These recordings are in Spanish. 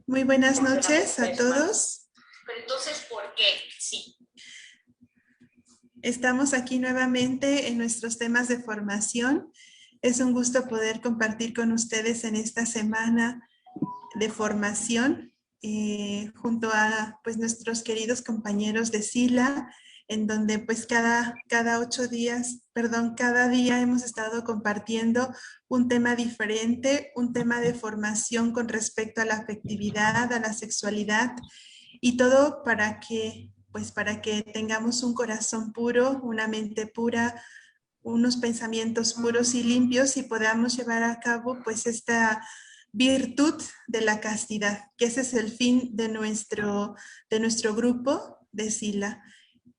Muy buenas noches a todos. Pero entonces, ¿por qué? Sí. Estamos aquí nuevamente en nuestros temas de formación. Es un gusto poder compartir con ustedes en esta semana de formación junto a pues, nuestros queridos compañeros de SILA, en donde pues cada 8 días, cada día hemos estado compartiendo un tema diferente, un tema de formación con respecto a la afectividad, a la sexualidad y todo para que tengamos un corazón puro, una mente pura, unos pensamientos puros y limpios y podamos llevar a cabo pues esta virtud de la castidad, que ese es el fin de nuestro grupo de SILA.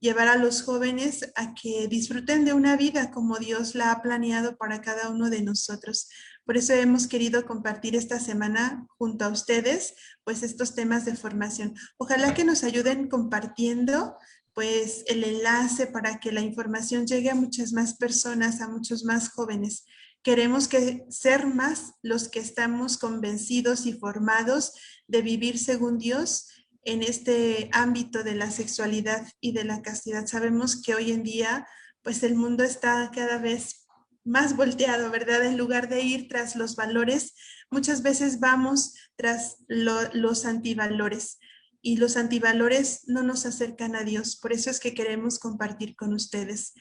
Llevar a los jóvenes a que disfruten de una vida como Dios la ha planeado para cada uno de nosotros. Por eso hemos querido compartir esta semana junto a ustedes, pues estos temas de formación. Ojalá que nos ayuden compartiendo pues el enlace para que la información llegue a muchas más personas, a muchos más jóvenes. Queremos ser más los que estamos convencidos y formados de vivir según Dios en este ámbito de la sexualidad y de la castidad. Sabemos que hoy en día, pues el mundo está cada vez más volteado, ¿verdad? En lugar de ir tras los valores, muchas veces vamos tras los antivalores. Y los antivalores no nos acercan a Dios. Por eso es que queremos compartir con ustedes.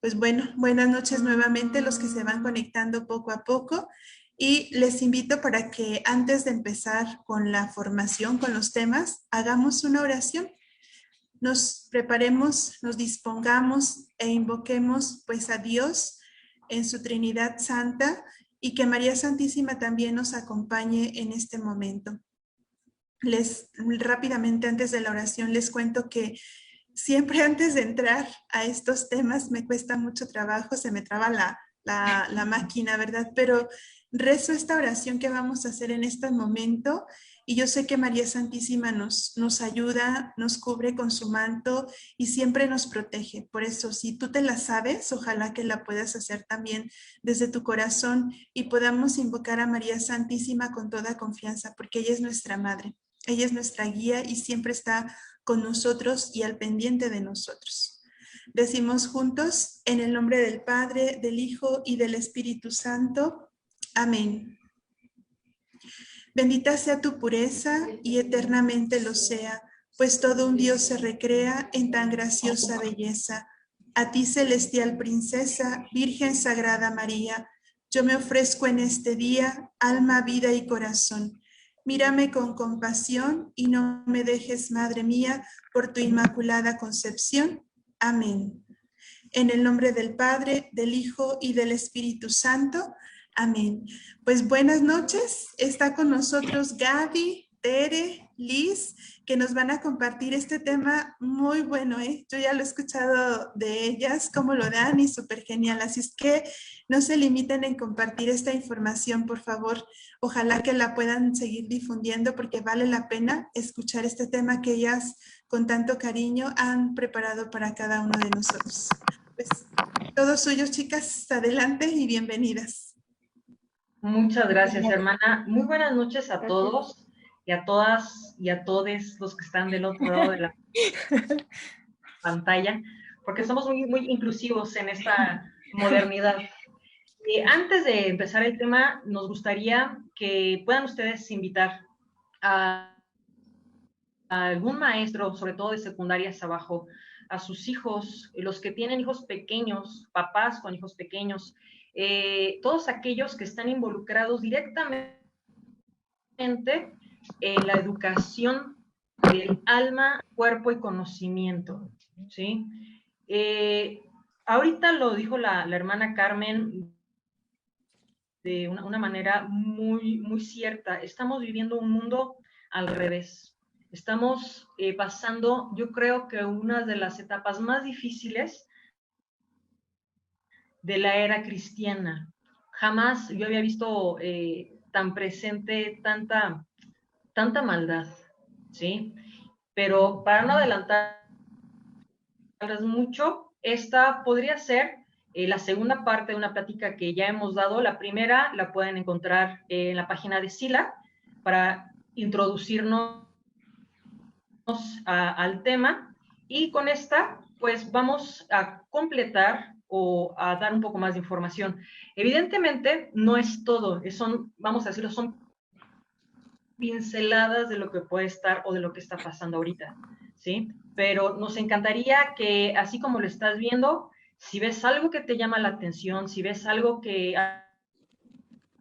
Pues bueno, buenas noches nuevamente los que se van conectando poco a poco. Y les invito para que antes de empezar con la formación, con los temas, hagamos una oración. Nos preparemos, nos dispongamos e invoquemos pues a Dios en su Trinidad Santa y que María Santísima también nos acompañe en este momento. Rápidamente antes de la oración les cuento que siempre antes de entrar a estos temas me cuesta mucho trabajo, se me traba la máquina, ¿verdad? Pero rezo esta oración que vamos a hacer en este momento y yo sé que María Santísima nos ayuda, nos cubre con su manto y siempre nos protege. Por eso, si tú te la sabes, ojalá que la puedas hacer también desde tu corazón y podamos invocar a María Santísima con toda confianza, porque ella es nuestra madre, ella es nuestra guía y siempre está con nosotros y al pendiente de nosotros. Decimos juntos, en el nombre del Padre, del Hijo y del Espíritu Santo. Amén. Bendita sea tu pureza y eternamente lo sea, pues todo un Dios se recrea en tan graciosa belleza. A ti, celestial princesa, Virgen Sagrada María, yo me ofrezco en este día, alma, vida y corazón. Mírame con compasión y no me dejes, Madre mía, por tu inmaculada concepción. Amén. En el nombre del Padre, del Hijo y del Espíritu Santo. Amén. Pues buenas noches. Está con nosotros Gaby, Tere, Liz, que nos van a compartir este tema muy bueno, ¿eh? Yo ya lo he escuchado de ellas, cómo lo dan y súper genial. Así es que no se limiten en compartir esta información, por favor. Ojalá que la puedan seguir difundiendo porque vale la pena escuchar este tema que ellas con tanto cariño han preparado para cada uno de nosotros. Pues todos suyos, chicas, adelante y bienvenidas. Muchas gracias, hermana. Muy buenas noches a todos y a todas y a todos los que están del otro lado de la pantalla, porque somos muy inclusivos en esta modernidad. Antes de empezar el tema, nos gustaría que puedan ustedes invitar a algún maestro, sobre todo de secundarias abajo, a sus hijos, los que tienen hijos pequeños, papás con hijos pequeños, todos aquellos que están involucrados directamente en la educación del alma, cuerpo y conocimiento, ¿sí? Ahorita lo dijo la hermana Carmen de una manera muy cierta. Estamos viviendo un mundo al revés. Estamos pasando, yo creo que una de las etapas más difíciles de la era cristiana. Jamás yo había visto tan presente tanta maldad, ¿sí? Pero para no adelantarles mucho, esta podría ser la segunda parte de una plática que ya hemos dado. La primera la pueden encontrar en la página de SILA para introducirnos al tema, y con esta pues vamos a completar o a dar un poco más de información. Evidentemente no es todo, son, vamos a decirlo, son pinceladas de lo que puede estar o de lo que está pasando ahorita, ¿sí? Pero nos encantaría que, así como lo estás viendo, si ves algo que te llama la atención, si ves algo que a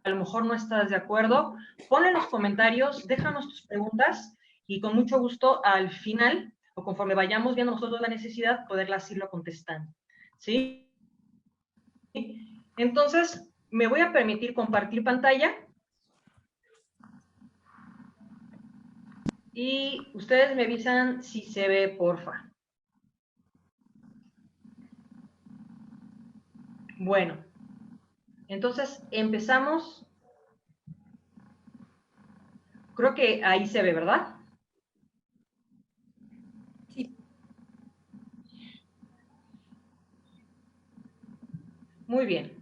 lo mejor no estás de acuerdo, ponle en los comentarios, déjanos tus preguntas y con mucho gusto al final, o conforme vayamos viendo nosotros la necesidad, poderlas irlo contestando, ¿sí? Entonces, me voy a permitir compartir pantalla. Y ustedes me avisan si se ve, porfa. Bueno, entonces empezamos. Creo que ahí se ve, ¿verdad? Sí. Muy bien.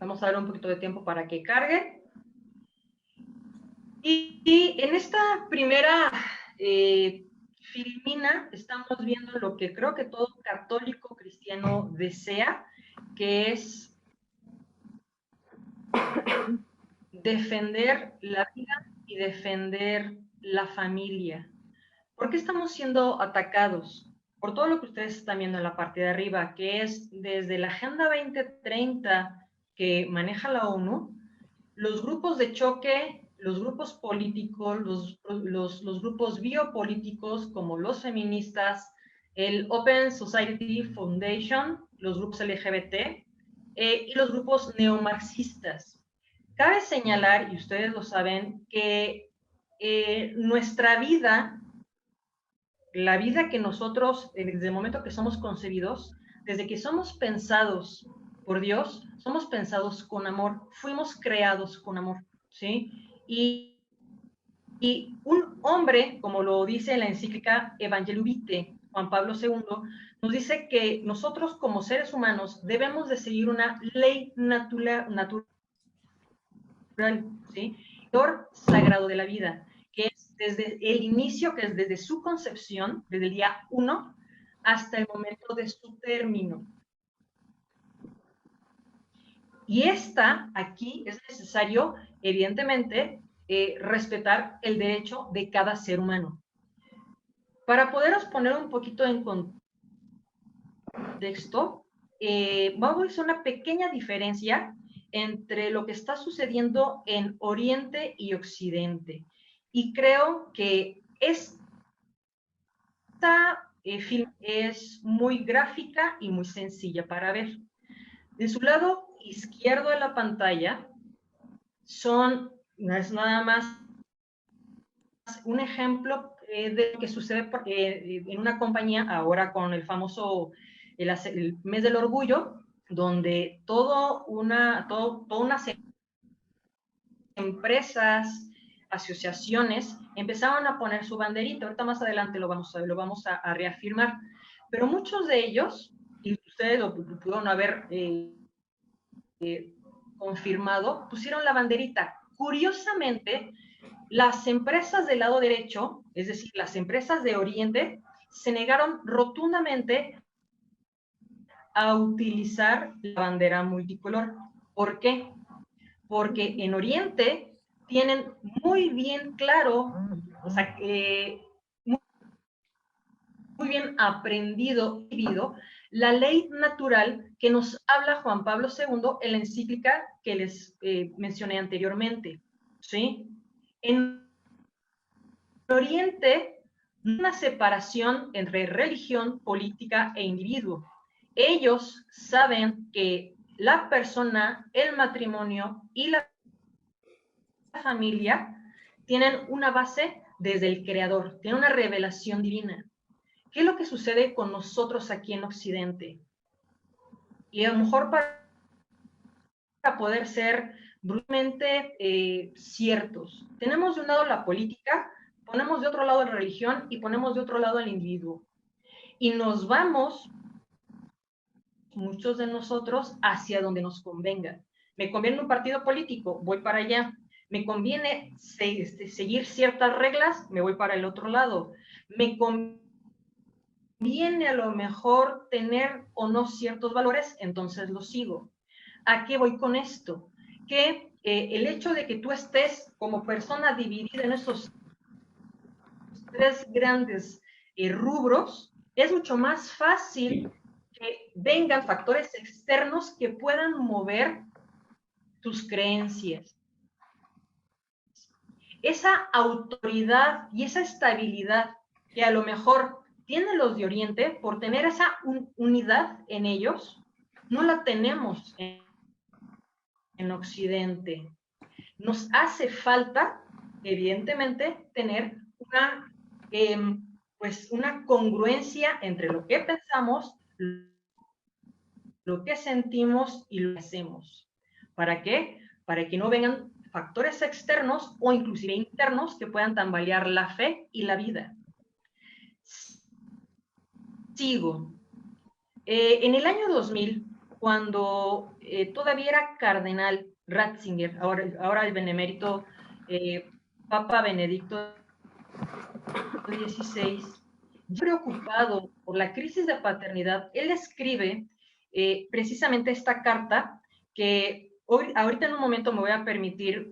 Vamos a dar un poquito de tiempo para que cargue. Y en esta primera filmina estamos viendo lo que creo que todo católico cristiano desea, que es defender la vida y defender la familia. ¿Por qué estamos siendo atacados? Por todo lo que ustedes están viendo en la parte de arriba, que es desde la Agenda 2030 que maneja la ONU, los grupos de choque, los grupos políticos, los grupos biopolíticos como los feministas, el Open Society Foundation, los grupos LGBT y los grupos neomarxistas. Cabe señalar, y ustedes lo saben, que nuestra vida, la vida que nosotros, desde el momento que somos concebidos, desde que somos pensados por Dios, somos pensados con amor, fuimos creados con amor, ¿sí? Y un hombre, como lo dice la encíclica Evangelii Vitae, Juan Pablo II, nos dice que nosotros como seres humanos debemos de seguir una ley natural, ¿sí? El sagrado de la vida, que es desde el inicio, que es desde su concepción, desde el día 1, hasta el momento de su término. Y aquí es necesario, evidentemente, respetar el derecho de cada ser humano. Para poderos poner un poquito en contexto, vamos a hacer una pequeña diferencia entre lo que está sucediendo en Oriente y Occidente. Y creo que esta film es muy gráfica y muy sencilla para ver. De su lado izquierdo de la pantalla no es nada más un ejemplo de lo que sucede en una compañía ahora con el famoso el mes del orgullo, donde todas unas empresas, asociaciones empezaron a poner su banderita. Ahorita más adelante lo vamos a reafirmar, pero muchos de ellos, y ustedes lo pudieron haber confirmado, pusieron la banderita. Curiosamente, las empresas del lado derecho, es decir, las empresas de Oriente, se negaron rotundamente a utilizar la bandera multicolor. ¿Por qué? Porque en Oriente tienen muy bien claro, o sea, muy bien aprendido, vivido, la ley natural que nos habla Juan Pablo II en la encíclica que les mencioné anteriormente, ¿sí? En Oriente, una separación entre religión, política e individuo. Ellos saben que la persona, el matrimonio y la familia tienen una base desde el Creador, tienen una revelación divina. ¿Qué es lo que sucede con nosotros aquí en Occidente? Y a lo mejor para poder ser brutalmente ciertos, tenemos de un lado la política, ponemos de otro lado la religión y ponemos de otro lado al individuo. Y nos vamos, muchos de nosotros, hacia donde nos convenga. Me conviene un partido político, voy para allá. Me conviene seguir ciertas reglas, me voy para el otro lado. Me conviene a lo mejor tener o no ciertos valores, entonces los sigo. ¿A qué voy con esto? Que el hecho de que tú estés como persona dividida en esos tres grandes rubros, es mucho más fácil que vengan factores externos que puedan mover tus creencias. Esa autoridad y esa estabilidad que a lo mejor tienen los de Oriente, por tener esa unidad en ellos, no la tenemos en Occidente. Nos hace falta, evidentemente, tener una congruencia entre lo que pensamos, lo que sentimos y lo que hacemos. ¿Para qué? Para que no vengan factores externos o inclusive internos que puedan tambalear la fe y la vida. Sigo. En el año 2000, cuando todavía era cardenal Ratzinger, ahora el benemérito Papa Benedicto XVI, preocupado por la crisis de paternidad, él escribe precisamente esta carta que ahorita en un momento me voy a permitir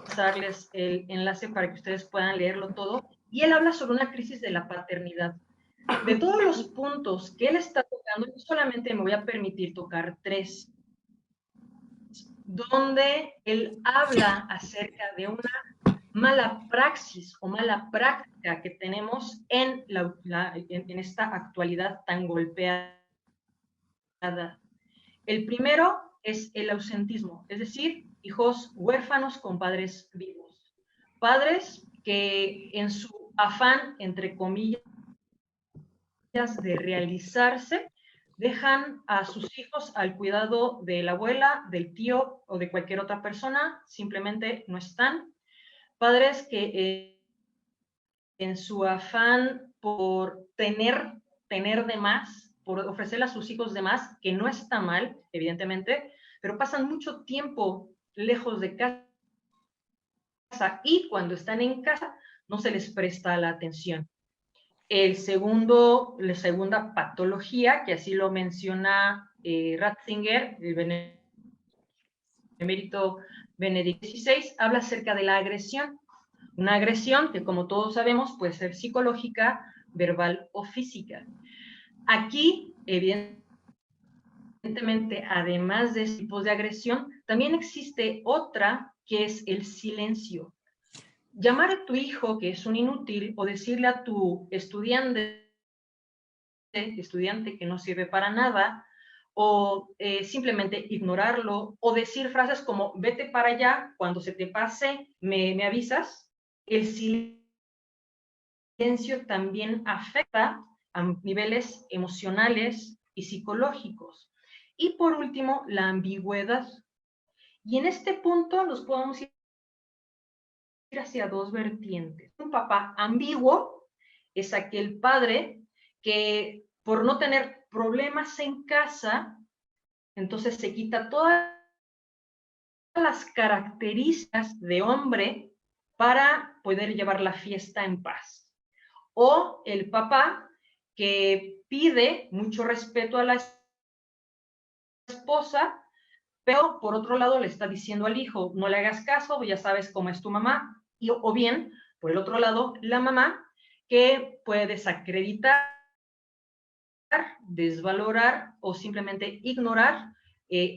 pasarles el enlace para que ustedes puedan leerlo todo, y él habla sobre una crisis de la paternidad. De todos los puntos que él está tocando, yo solamente me voy a permitir tocar 3, donde él habla acerca de una mala praxis o mala práctica que tenemos en esta actualidad tan golpeada. El primero es el ausentismo, es decir, hijos huérfanos con padres vivos. Padres que en su afán, entre comillas, de realizarse, dejan a sus hijos al cuidado de la abuela, del tío o de cualquier otra persona, simplemente no están. Padres que en su afán por tener de más, por ofrecerle a sus hijos de más, que no está mal, evidentemente, pero pasan mucho tiempo lejos de casa y cuando están en casa no se les presta la atención. La segunda patología, que así lo menciona Ratzinger, el benemérito Benedicto XVI, habla acerca de la agresión. Una agresión que, como todos sabemos, puede ser psicológica, verbal o física. Aquí, evidentemente, además de este tipo de agresión, también existe otra que es el silencio. Llamar a tu hijo que es un inútil o decirle a tu estudiante que no sirve para nada, o simplemente ignorarlo, o decir frases como vete para allá, cuando se te pase me avisas. El silencio también afecta a niveles emocionales y psicológicos. Y por último, la ambigüedad. Y en este punto nos podemos ir hacia 2 vertientes. Un papá ambiguo es aquel padre que por no tener problemas en casa, entonces se quita todas las características de hombre para poder llevar la fiesta en paz. O el papá que pide mucho respeto a la esposa, pero por otro lado le está diciendo al hijo, no le hagas caso, ya sabes cómo es tu mamá. O bien, por el otro lado, la mamá que puede desacreditar, desvalorar o simplemente ignorar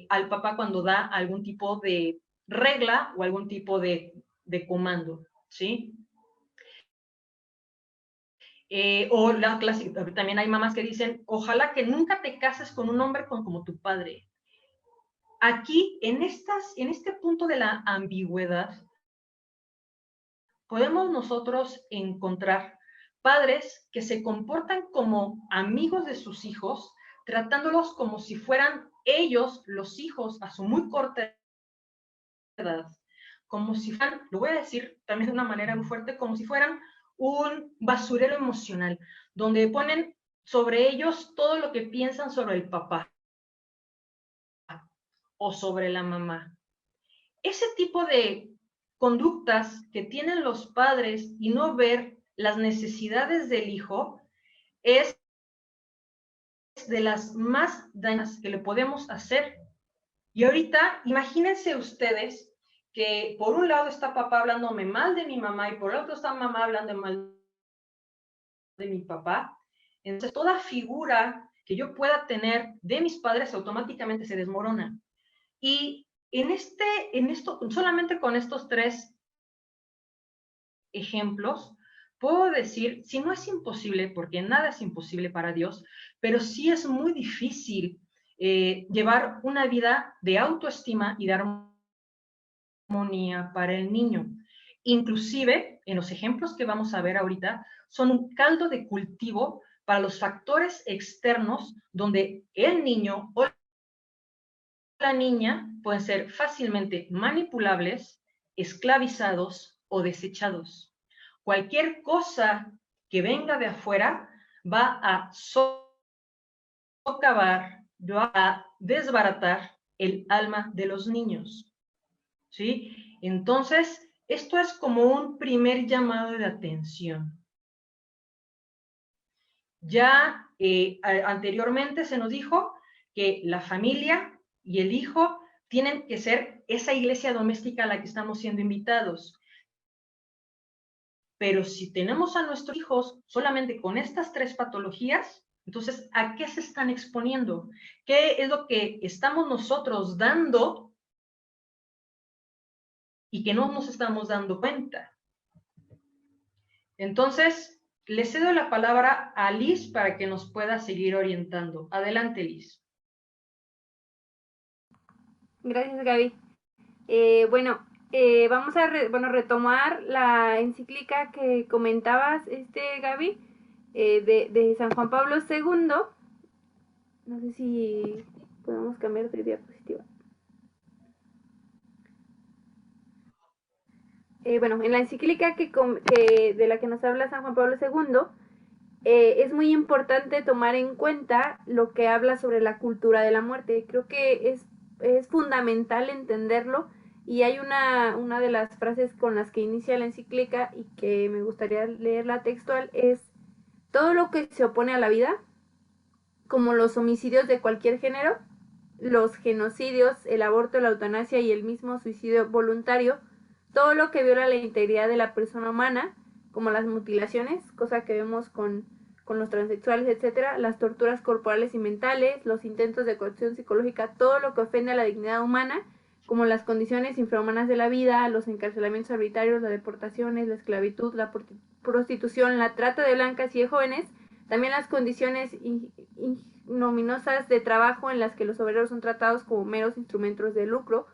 al papá cuando da algún tipo de regla o algún tipo de comando, ¿sí? O la clásica, también hay mamás que dicen, ojalá que nunca te cases con un hombre como tu padre. Aquí, en este punto de la ambigüedad, podemos nosotros encontrar padres que se comportan como amigos de sus hijos, tratándolos como si fueran ellos los hijos a su muy corta edad, como si fueran, lo voy a decir también de una manera muy fuerte, como si fueran un basurero emocional, donde ponen sobre ellos todo lo que piensan sobre el papá o sobre la mamá. ese tipo de conductas que tienen los padres y no ver las necesidades del hijo es de las más dañinas que le podemos hacer. Y ahorita, imagínense ustedes que por un lado está papá hablándome mal de mi mamá y por el otro está mamá hablando mal de mi papá. Entonces, toda figura que yo pueda tener de mis padres automáticamente se desmorona. Y en esto, solamente con estos tres ejemplos, puedo decir, si no es imposible, porque nada es imposible para Dios, pero sí es muy difícil llevar una vida de autoestima y de armonía para el niño. Inclusive, en los ejemplos que vamos a ver ahorita, son un caldo de cultivo para los factores externos donde el niño o la niña pueden ser fácilmente manipulables, esclavizados o desechados. Cualquier cosa que venga de afuera va a socavar, va a desbaratar el alma de los niños. ¿Sí? Entonces, esto es como un primer llamado de atención. Ya anteriormente se nos dijo que la familia y el hijo tienen que ser esa iglesia doméstica a la que estamos siendo invitados. Pero si tenemos a nuestros hijos solamente con estas tres patologías, entonces, ¿a qué se están exponiendo? ¿Qué es lo que estamos nosotros dando y que no nos estamos dando cuenta? Entonces, le cedo la palabra a Liz para que nos pueda seguir orientando. Adelante, Liz. Gracias, Gaby. Bueno, vamos a retomar la encíclica que comentabas, Gaby, de San Juan Pablo II. No sé si podemos cambiar de diapositiva. Bueno, en la encíclica de la que nos habla San Juan Pablo II, es muy importante tomar en cuenta lo que habla sobre la cultura de la muerte. Creo que es fundamental entenderlo, y hay una de las frases con las que inicia la encíclica y que me gustaría leerla textual, es: todo lo que se opone a la vida, como los homicidios de cualquier género, los genocidios, el aborto, la eutanasia y el mismo suicidio voluntario, todo lo que viola la integridad de la persona humana, como las mutilaciones, cosa que vemos con los transexuales, etcétera, las torturas corporales y mentales, los intentos de coerción psicológica, todo lo que ofende a la dignidad humana, como las condiciones infrahumanas de la vida, los encarcelamientos arbitrarios, las deportaciones, la esclavitud, la prostitución, la trata de blancas y de jóvenes, también las condiciones ignominiosas de trabajo en las que los obreros son tratados como meros instrumentos de lucro,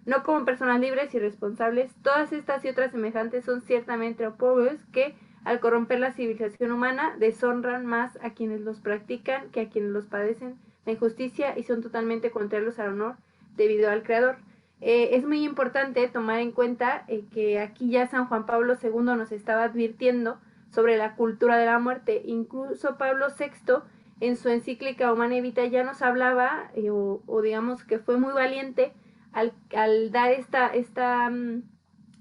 no como personas libres y responsables. Todas estas y otras semejantes son ciertamente opróbrios que, al corromper la civilización humana, deshonran más a quienes los practican que a quienes los padecen la injusticia y son totalmente contrarios al honor debido al Creador. Es muy importante tomar en cuenta que aquí ya San Juan Pablo II nos estaba advirtiendo sobre la cultura de la muerte. Incluso Pablo VI, en su encíclica Humanae Vitae, ya nos hablaba, o digamos que fue muy valiente al dar esta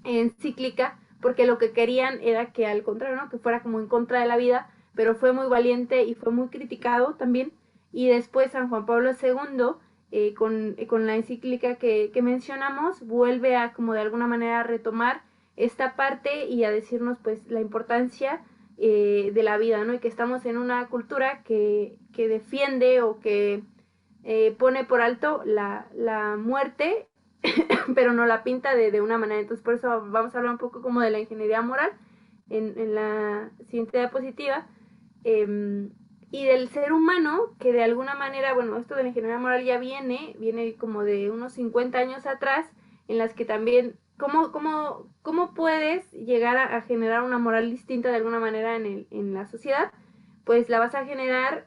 encíclica, porque lo que querían era que, al contrario, ¿no?, que fuera como en contra de la vida, pero fue muy valiente y fue muy criticado también. Y después San Juan Pablo II, con la encíclica que mencionamos, vuelve a, como de alguna manera, retomar esta parte y a decirnos pues la importancia de la vida, ¿no? Y que estamos en una cultura que defiende o que pone por alto la muerte, pero no la pinta de una manera. Entonces, por eso vamos a hablar un poco como de la ingeniería moral en la siguiente diapositiva, y del ser humano, que de alguna manera, bueno, esto de la ingeniería moral ya viene como de unos 50 años atrás, en las que también, ¿cómo puedes llegar a generar una moral distinta de alguna manera en la sociedad? Pues la vas a generar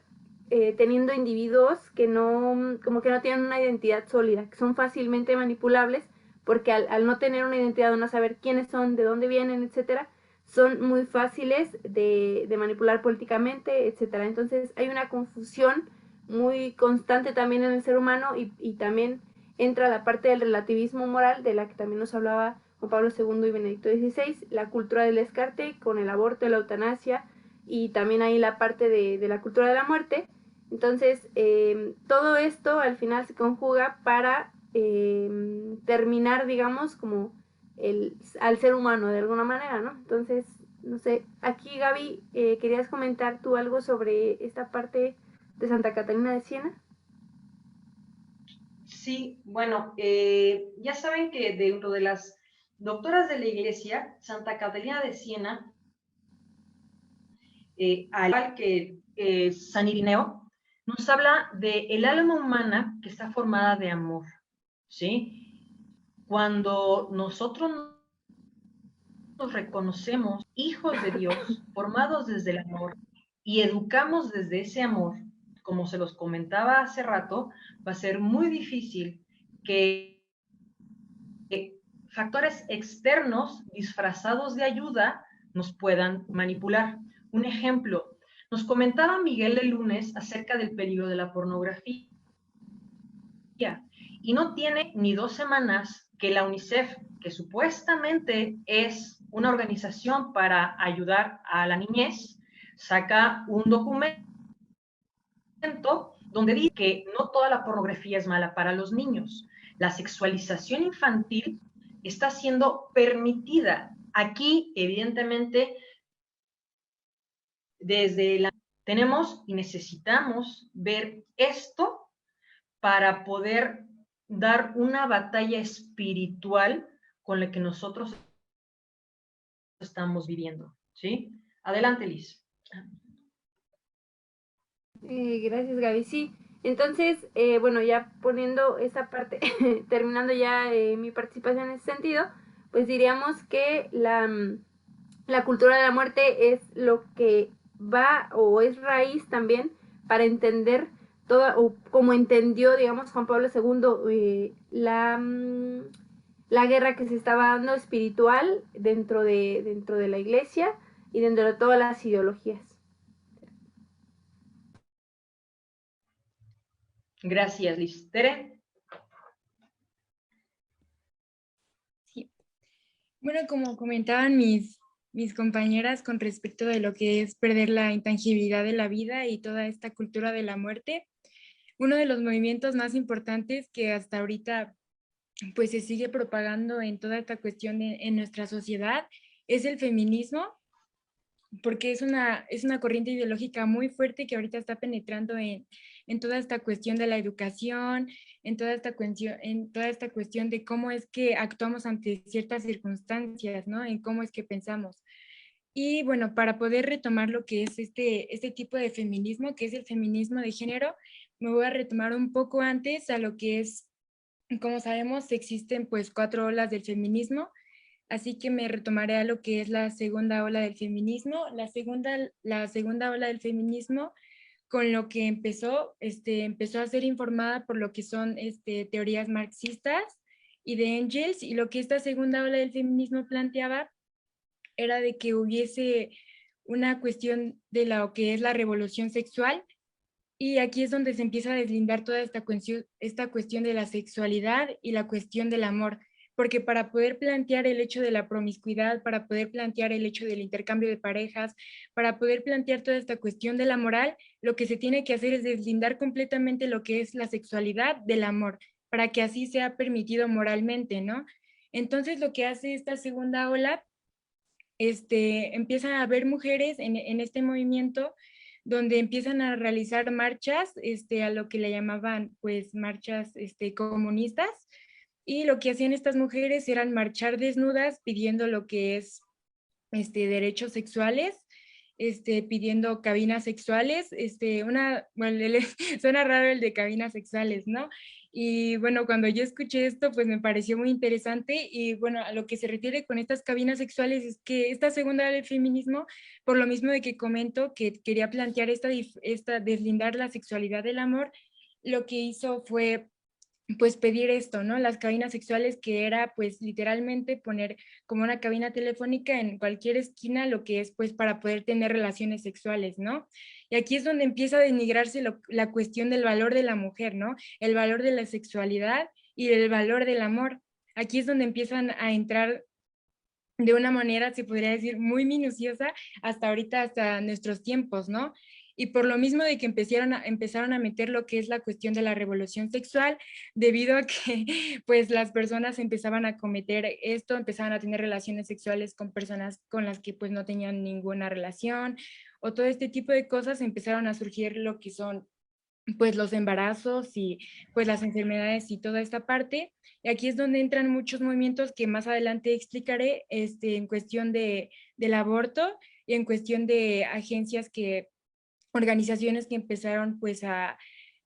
teniendo individuos que no tienen una identidad sólida, que son fácilmente manipulables, porque al no tener una identidad, no saber quiénes son, de dónde vienen, etcétera, son muy fáciles de manipular políticamente, etcétera. Entonces hay una confusión muy constante también en el ser humano, y también entra la parte del relativismo moral, de la que también nos hablaba Juan Pablo II y Benedicto XVI, la cultura del descarte con el aborto, la eutanasia, y también ahí la parte de la cultura de la muerte. Entonces, todo esto al final se conjuga para terminar, digamos, como al ser humano de alguna manera, ¿no? Entonces, no sé, aquí Gaby, ¿querías comentar tú algo sobre esta parte de Santa Catalina de Siena? Sí, bueno, ya saben que dentro de las doctoras de la Iglesia, Santa Catalina de Siena, al igual que San Irineo, nos habla de el alma humana que está formada de amor, ¿sí? Cuando nosotros nos reconocemos hijos de Dios, formados desde el amor, y educamos desde ese amor, como se los comentaba hace rato, va a ser muy difícil que factores externos disfrazados de ayuda nos puedan manipular. Un ejemplo, nos comentaba Miguel de Lunes acerca del peligro de la pornografía. Y no tiene ni 2 semanas que la UNICEF, que supuestamente es una organización para ayudar a la niñez, saca un documento donde dice que no toda la pornografía es mala para los niños. La sexualización infantil está siendo permitida. Aquí, evidentemente, desde la tenemos y necesitamos ver esto para poder dar una batalla espiritual con la que nosotros estamos viviendo, ¿sí? Adelante, Liz. Gracias, Gaby. Sí, entonces, bueno, ya poniendo esa parte, terminando ya mi participación en ese sentido, pues diríamos que la cultura de la muerte es lo que va o es raíz también para entender toda, o como entendió, digamos, Juan Pablo II, la guerra que se estaba dando espiritual dentro de la iglesia y dentro de todas las ideologías. Gracias, Liz. Tere. Sí. Bueno, como comentaban mis compañeras con respecto de lo que es perder la intangibilidad de la vida y toda esta cultura de la muerte, uno de los movimientos más importantes que hasta ahorita pues se sigue propagando en toda esta cuestión en nuestra sociedad es el feminismo, porque es una corriente ideológica muy fuerte que ahorita está penetrando en toda esta cuestión de la educación, en toda esta cuestión de cómo es que actuamos ante ciertas circunstancias, ¿no? En cómo es que pensamos. Y bueno, para poder retomar lo que es este tipo de feminismo, que es el feminismo de género, me voy a retomar un poco antes a lo que es, como sabemos, existen pues 4 olas del feminismo. Así que me retomaré a lo que es la segunda ola del feminismo. La segunda ola del feminismo, con lo que empezó a ser informada por lo que son teorías marxistas y de Engels, y lo que esta segunda ola del feminismo planteaba era de que hubiese una cuestión de lo que es la revolución sexual, y aquí es donde se empieza a deslindar toda esta cuestión de la sexualidad y la cuestión del amor, porque para poder plantear el hecho de la promiscuidad, para poder plantear el hecho del intercambio de parejas, para poder plantear toda esta cuestión de la moral, lo que se tiene que hacer es deslindar completamente lo que es la sexualidad del amor, para que así sea permitido moralmente, ¿no? Entonces lo que hace esta segunda ola, empiezan a haber mujeres en este movimiento donde empiezan a realizar marchas, a lo que le llamaban pues marchas comunistas, y lo que hacían estas mujeres eran marchar desnudas pidiendo lo que es derechos sexuales, pidiendo cabinas sexuales, bueno, suena raro el de cabinas sexuales, ¿no? Y bueno, cuando yo escuché esto, pues me pareció muy interesante, y bueno, a lo que se refiere con estas cabinas sexuales es que esta segunda del feminismo, por lo mismo de que comento que quería plantear deslindar la sexualidad del amor, lo que hizo fue pues pedir esto, ¿no? Las cabinas sexuales, que era pues literalmente poner como una cabina telefónica en cualquier esquina, lo que es pues para poder tener relaciones sexuales, ¿no? Y aquí es donde empieza a denigrarse la cuestión del valor de la mujer, ¿no? El valor de la sexualidad y el valor del amor. Aquí es donde empiezan a entrar de una manera, se podría decir, muy minuciosa hasta ahorita, hasta nuestros tiempos, ¿no? Y por lo mismo de que empezaron a meter lo que es la cuestión de la revolución sexual, debido a que pues las personas empezaban a cometer esto, empezaban a tener relaciones sexuales con personas con las que pues no tenían ninguna relación, o todo este tipo de cosas, empezaron a surgir lo que son pues los embarazos y pues las enfermedades y toda esta parte. Y aquí es donde entran muchos movimientos que más adelante explicaré en cuestión del aborto y en cuestión de agencias organizaciones que empezaron pues a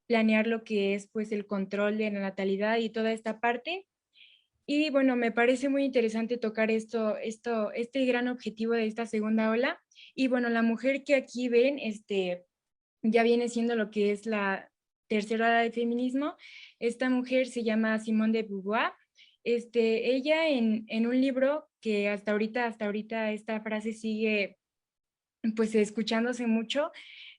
planear lo que es pues el control de la natalidad y toda esta parte. Y bueno, me parece muy interesante tocar este gran objetivo de esta segunda ola. Y bueno, la mujer que aquí ven, ya viene siendo lo que es la tercera ola del feminismo. Esta mujer se llama Simone de Beauvoir. Ella en un libro que hasta ahorita esta frase sigue pues escuchándose mucho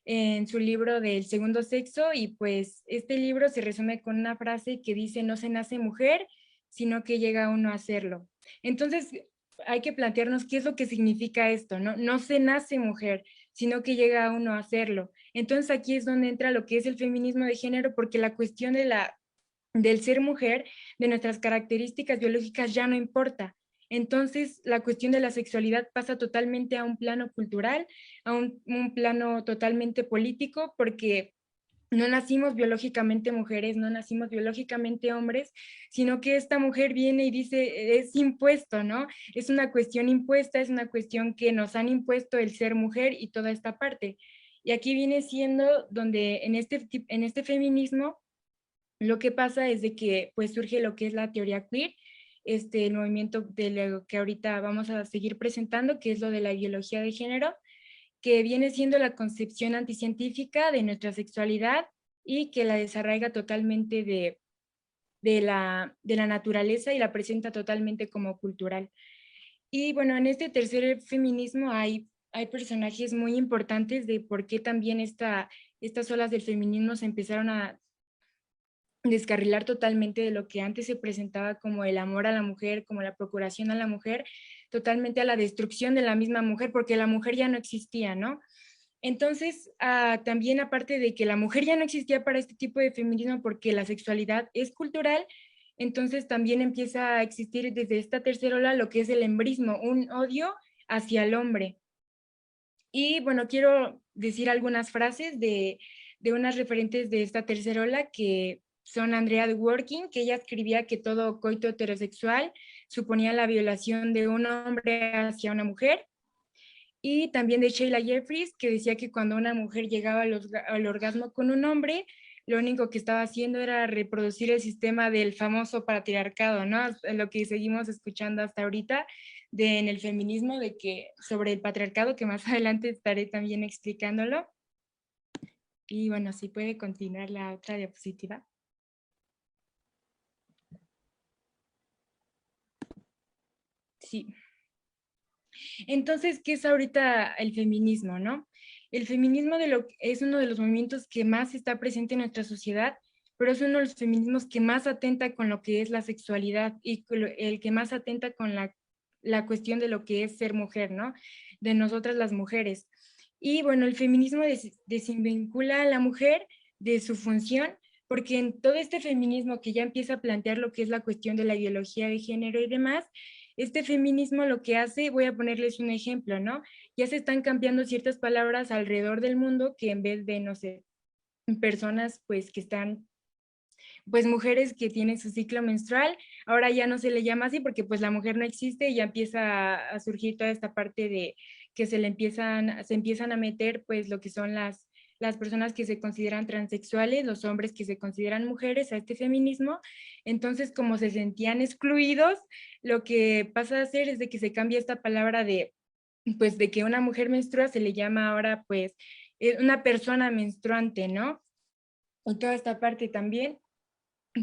en su libro del segundo sexo, y pues este libro se resume con una frase que dice: no se nace mujer, sino que llega uno a hacerlo. Entonces hay que plantearnos qué es lo que significa esto, ¿no? No se nace mujer, sino que llega uno a hacerlo. Entonces aquí es donde entra lo que es el feminismo de género, porque la cuestión del ser mujer, de nuestras características biológicas ya no importa. Entonces, la cuestión de la sexualidad pasa totalmente a un plano cultural, a un plano totalmente político, porque no nacimos biológicamente mujeres, no nacimos biológicamente hombres, sino que esta mujer viene y dice, es impuesto, ¿no? Es una cuestión impuesta, es una cuestión que nos han impuesto el ser mujer y toda esta parte. Y aquí viene siendo donde en este feminismo lo que pasa es de que pues surge lo que es la teoría queer, el movimiento de lo que ahorita vamos a seguir presentando, que es lo de la ideología de género, que viene siendo la concepción anticientífica de nuestra sexualidad y que la desarraiga totalmente de la naturaleza y la presenta totalmente como cultural. Y bueno, en este tercer feminismo hay personajes muy importantes de por qué también estas olas del feminismo se empezaron a descarrilar totalmente de lo que antes se presentaba como el amor a la mujer, como la procuración a la mujer, totalmente a la destrucción de la misma mujer, porque la mujer ya no existía, ¿no? Entonces, también aparte de que la mujer ya no existía para este tipo de feminismo porque la sexualidad es cultural, entonces también empieza a existir desde esta tercera ola lo que es el embrismo, un odio hacia el hombre. Y bueno, quiero decir algunas frases de unas referentes de esta tercera ola que son Andrea Dworkin, que ella escribía que todo coito heterosexual suponía la violación de un hombre hacia una mujer, y también de Sheila Jeffries, que decía que cuando una mujer llegaba al orgasmo con un hombre, lo único que estaba haciendo era reproducir el sistema del famoso patriarcado, ¿no? Lo que seguimos escuchando hasta ahorita en el feminismo, de que sobre el patriarcado, que más adelante estaré también explicándolo. Y bueno, si puede continuar la otra diapositiva. Sí. Entonces, ¿qué es ahorita el feminismo, no? El feminismo es uno de los movimientos que más está presente en nuestra sociedad, pero es uno de los feminismos que más atenta con lo que es la sexualidad y el que más atenta con la cuestión de lo que es ser mujer, ¿no? De nosotras las mujeres. Y bueno, el feminismo desvincula a la mujer de su función, porque en todo este feminismo que ya empieza a plantear lo que es la cuestión de la ideología de género y demás, este feminismo lo que hace, voy a ponerles un ejemplo, ¿no? Ya se están cambiando ciertas palabras alrededor del mundo que en vez de, no sé, personas pues que están, pues mujeres que tienen su ciclo menstrual, ahora ya no se le llama así porque pues la mujer no existe y ya empieza a surgir toda esta parte de que se empiezan a meter pues lo que son las personas que se consideran transexuales, los hombres que se consideran mujeres a este feminismo. Entonces, como se sentían excluidos, lo que pasa a hacer es de que se cambia esta palabra pues de que una mujer menstrua se le llama ahora pues una persona menstruante, ¿no? Y toda esta parte también.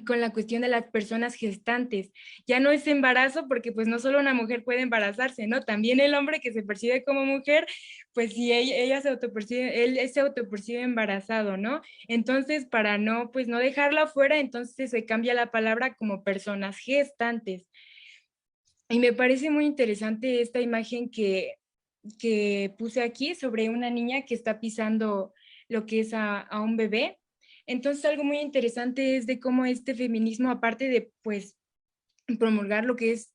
con la cuestión de las personas gestantes. Ya no es embarazo porque pues no solo una mujer puede embarazarse, ¿no? También el hombre que se percibe como mujer, pues si ella se autopercibe, él se autopercibe embarazado, ¿no? Entonces para no, pues no dejarla fuera, entonces se cambia la palabra como personas gestantes. Y me parece muy interesante esta imagen que puse aquí sobre una niña que está pisando lo que es a un bebé. Entonces algo muy interesante es de cómo este feminismo, aparte de pues promulgar lo que es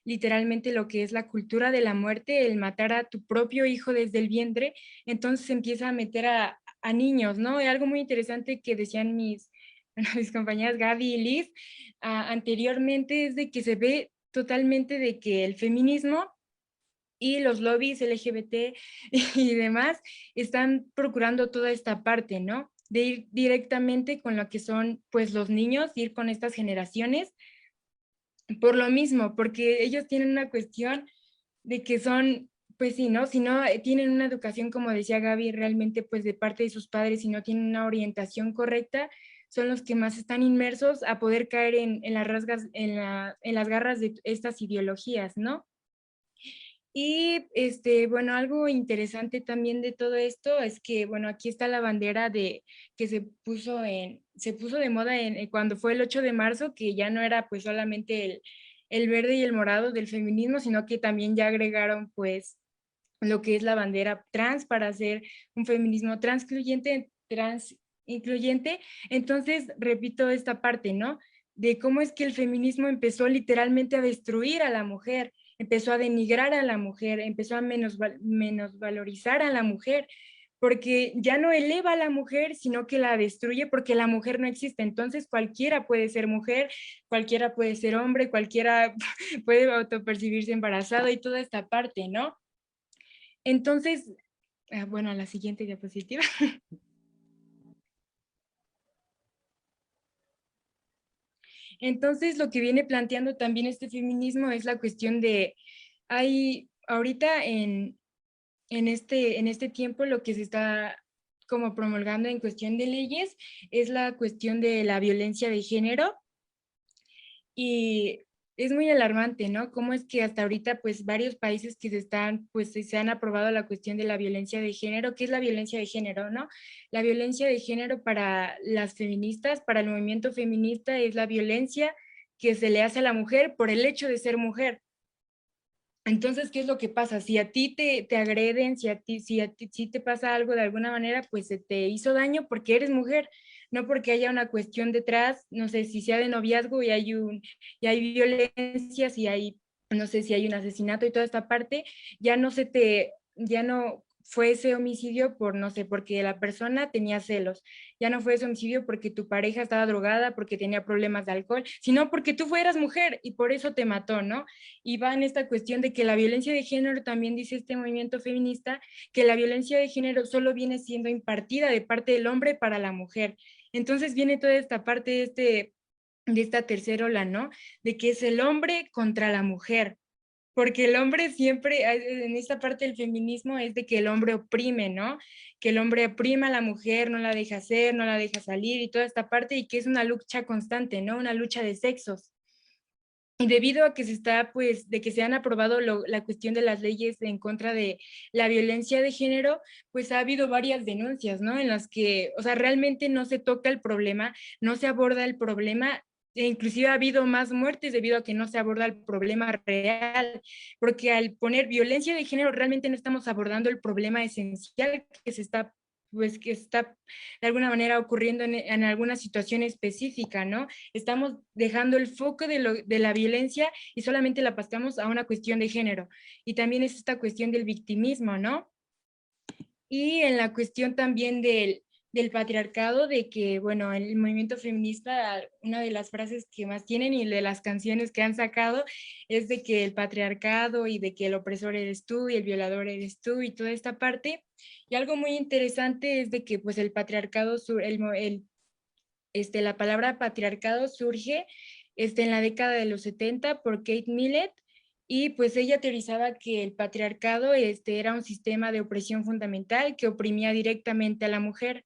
literalmente lo que es la cultura de la muerte, el matar a tu propio hijo desde el vientre, entonces empieza a meter a niños, ¿no? Y algo muy interesante que decían mis compañeras Gaby y Liz anteriormente es de que se ve totalmente de que el feminismo y los lobbies LGBT y demás están procurando toda esta parte, ¿no? De ir directamente con lo que son pues los niños, ir con estas generaciones, por lo mismo, porque ellos tienen una cuestión de que son, pues sí, ¿no? Si no tienen una educación, como decía Gaby, realmente pues de parte de sus padres, si no tienen una orientación correcta, son los que más están inmersos a poder caer en las rasgas, en las garras de estas ideologías, ¿no? Y bueno, algo interesante también de todo esto es que, bueno, aquí está la bandera que se puso de moda cuando fue el 8 de marzo, que ya no era pues solamente el verde y el morado del feminismo, sino que también ya agregaron pues lo que es la bandera trans para hacer un feminismo trans incluyente. Entonces, repito esta parte, ¿no? De cómo es que el feminismo empezó literalmente a destruir a la mujer, empezó a denigrar a la mujer, empezó a menosvalorizar a la mujer, porque ya no eleva a la mujer, sino que la destruye porque la mujer no existe. Entonces cualquiera puede ser mujer, cualquiera puede ser hombre, cualquiera puede autopercibirse embarazado y toda esta parte, ¿no? Entonces, bueno, a la siguiente diapositiva. Entonces, lo que viene planteando también este feminismo es la cuestión de, hay ahorita en este tiempo lo que se está como promulgando en cuestión de leyes es la cuestión de la violencia de género y es muy alarmante, ¿no? Cómo es que hasta ahorita, pues, varios países que pues, se han aprobado la cuestión de la violencia de género. ¿Qué es la violencia de género, no? La violencia de género para las feministas, para el movimiento feminista, es la violencia que se le hace a la mujer por el hecho de ser mujer. Entonces, ¿qué es lo que pasa? Si a ti te agreden, si te pasa algo de alguna manera, pues se te hizo daño porque eres mujer, no porque haya una cuestión detrás, no sé, si sea de noviazgo y hay violencia, si hay, no sé, si hay un asesinato y toda esta parte, ya no fue ese homicidio por, no sé, porque la persona tenía celos, ya no fue ese homicidio porque tu pareja estaba drogada, porque tenía problemas de alcohol, sino porque tú fueras mujer y por eso te mató, ¿no? Y va en esta cuestión de que la violencia de género, también dice este movimiento feminista, que la violencia de género solo viene siendo impartida de parte del hombre para la mujer. Entonces viene toda esta parte de esta tercera ola, ¿no? De que es el hombre contra la mujer. Porque el hombre siempre, en esta parte del feminismo, es de que el hombre oprime, ¿no? Que el hombre oprima a la mujer, no la deja hacer, no la deja salir y toda esta parte, y que es una lucha constante, ¿no? Una lucha de sexos. Y debido a que se está, pues, de que se han aprobado la cuestión de las leyes en contra de la violencia de género, pues ha habido varias denuncias, ¿no? En las que, o sea, realmente no se toca el problema, no se aborda el problema, e inclusive ha habido más muertes debido a que no se aborda el problema real, porque al poner violencia de género realmente no estamos abordando el problema esencial que está de alguna manera ocurriendo en alguna situación específica, ¿no? Estamos dejando el foco de la violencia y solamente la pasamos a una cuestión de género. Y también es esta cuestión del victimismo, ¿no? Y en la cuestión también del patriarcado, de que, bueno, el movimiento feminista, una de las frases que más tienen y de las canciones que han sacado es de que el patriarcado y de que el opresor eres tú y el violador eres tú y toda esta parte. Y algo muy interesante es de que pues el patriarcado, la palabra patriarcado surge en la década de los 70 por Kate Millett, y pues ella teorizaba que el patriarcado era un sistema de opresión fundamental que oprimía directamente a la mujer.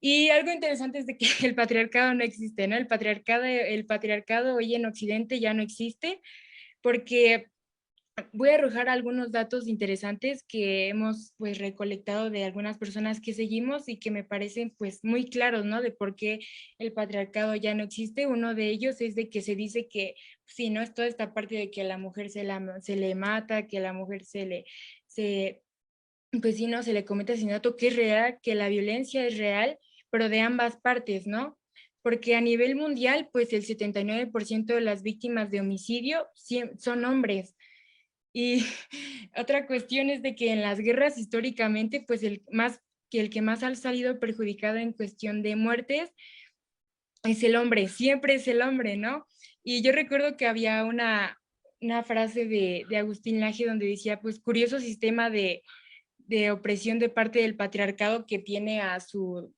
Y algo interesante es de que el patriarcado no existe, ¿no? El patriarcado hoy en Occidente ya no existe, porque voy a arrojar algunos datos interesantes que hemos pues recolectado de algunas personas que seguimos y que me parecen pues muy claros, ¿no? De por qué el patriarcado ya no existe. Uno de ellos es de que se dice que, sí, ¿no? Es toda esta parte de que a la mujer se le mata, que a la mujer pues sí, ¿no? Se le comete asesinato, que es real, que la violencia es real, pero de ambas partes, ¿no? Porque a nivel mundial, pues el 79% de las víctimas de homicidio son hombres. Y otra cuestión es de que en las guerras históricamente, pues el que más ha salido perjudicado en cuestión de muertes es el hombre, siempre es el hombre, ¿no? Y yo recuerdo que había una frase de Agustín Laje donde decía, pues curioso sistema de opresión de parte del patriarcado que tiene a su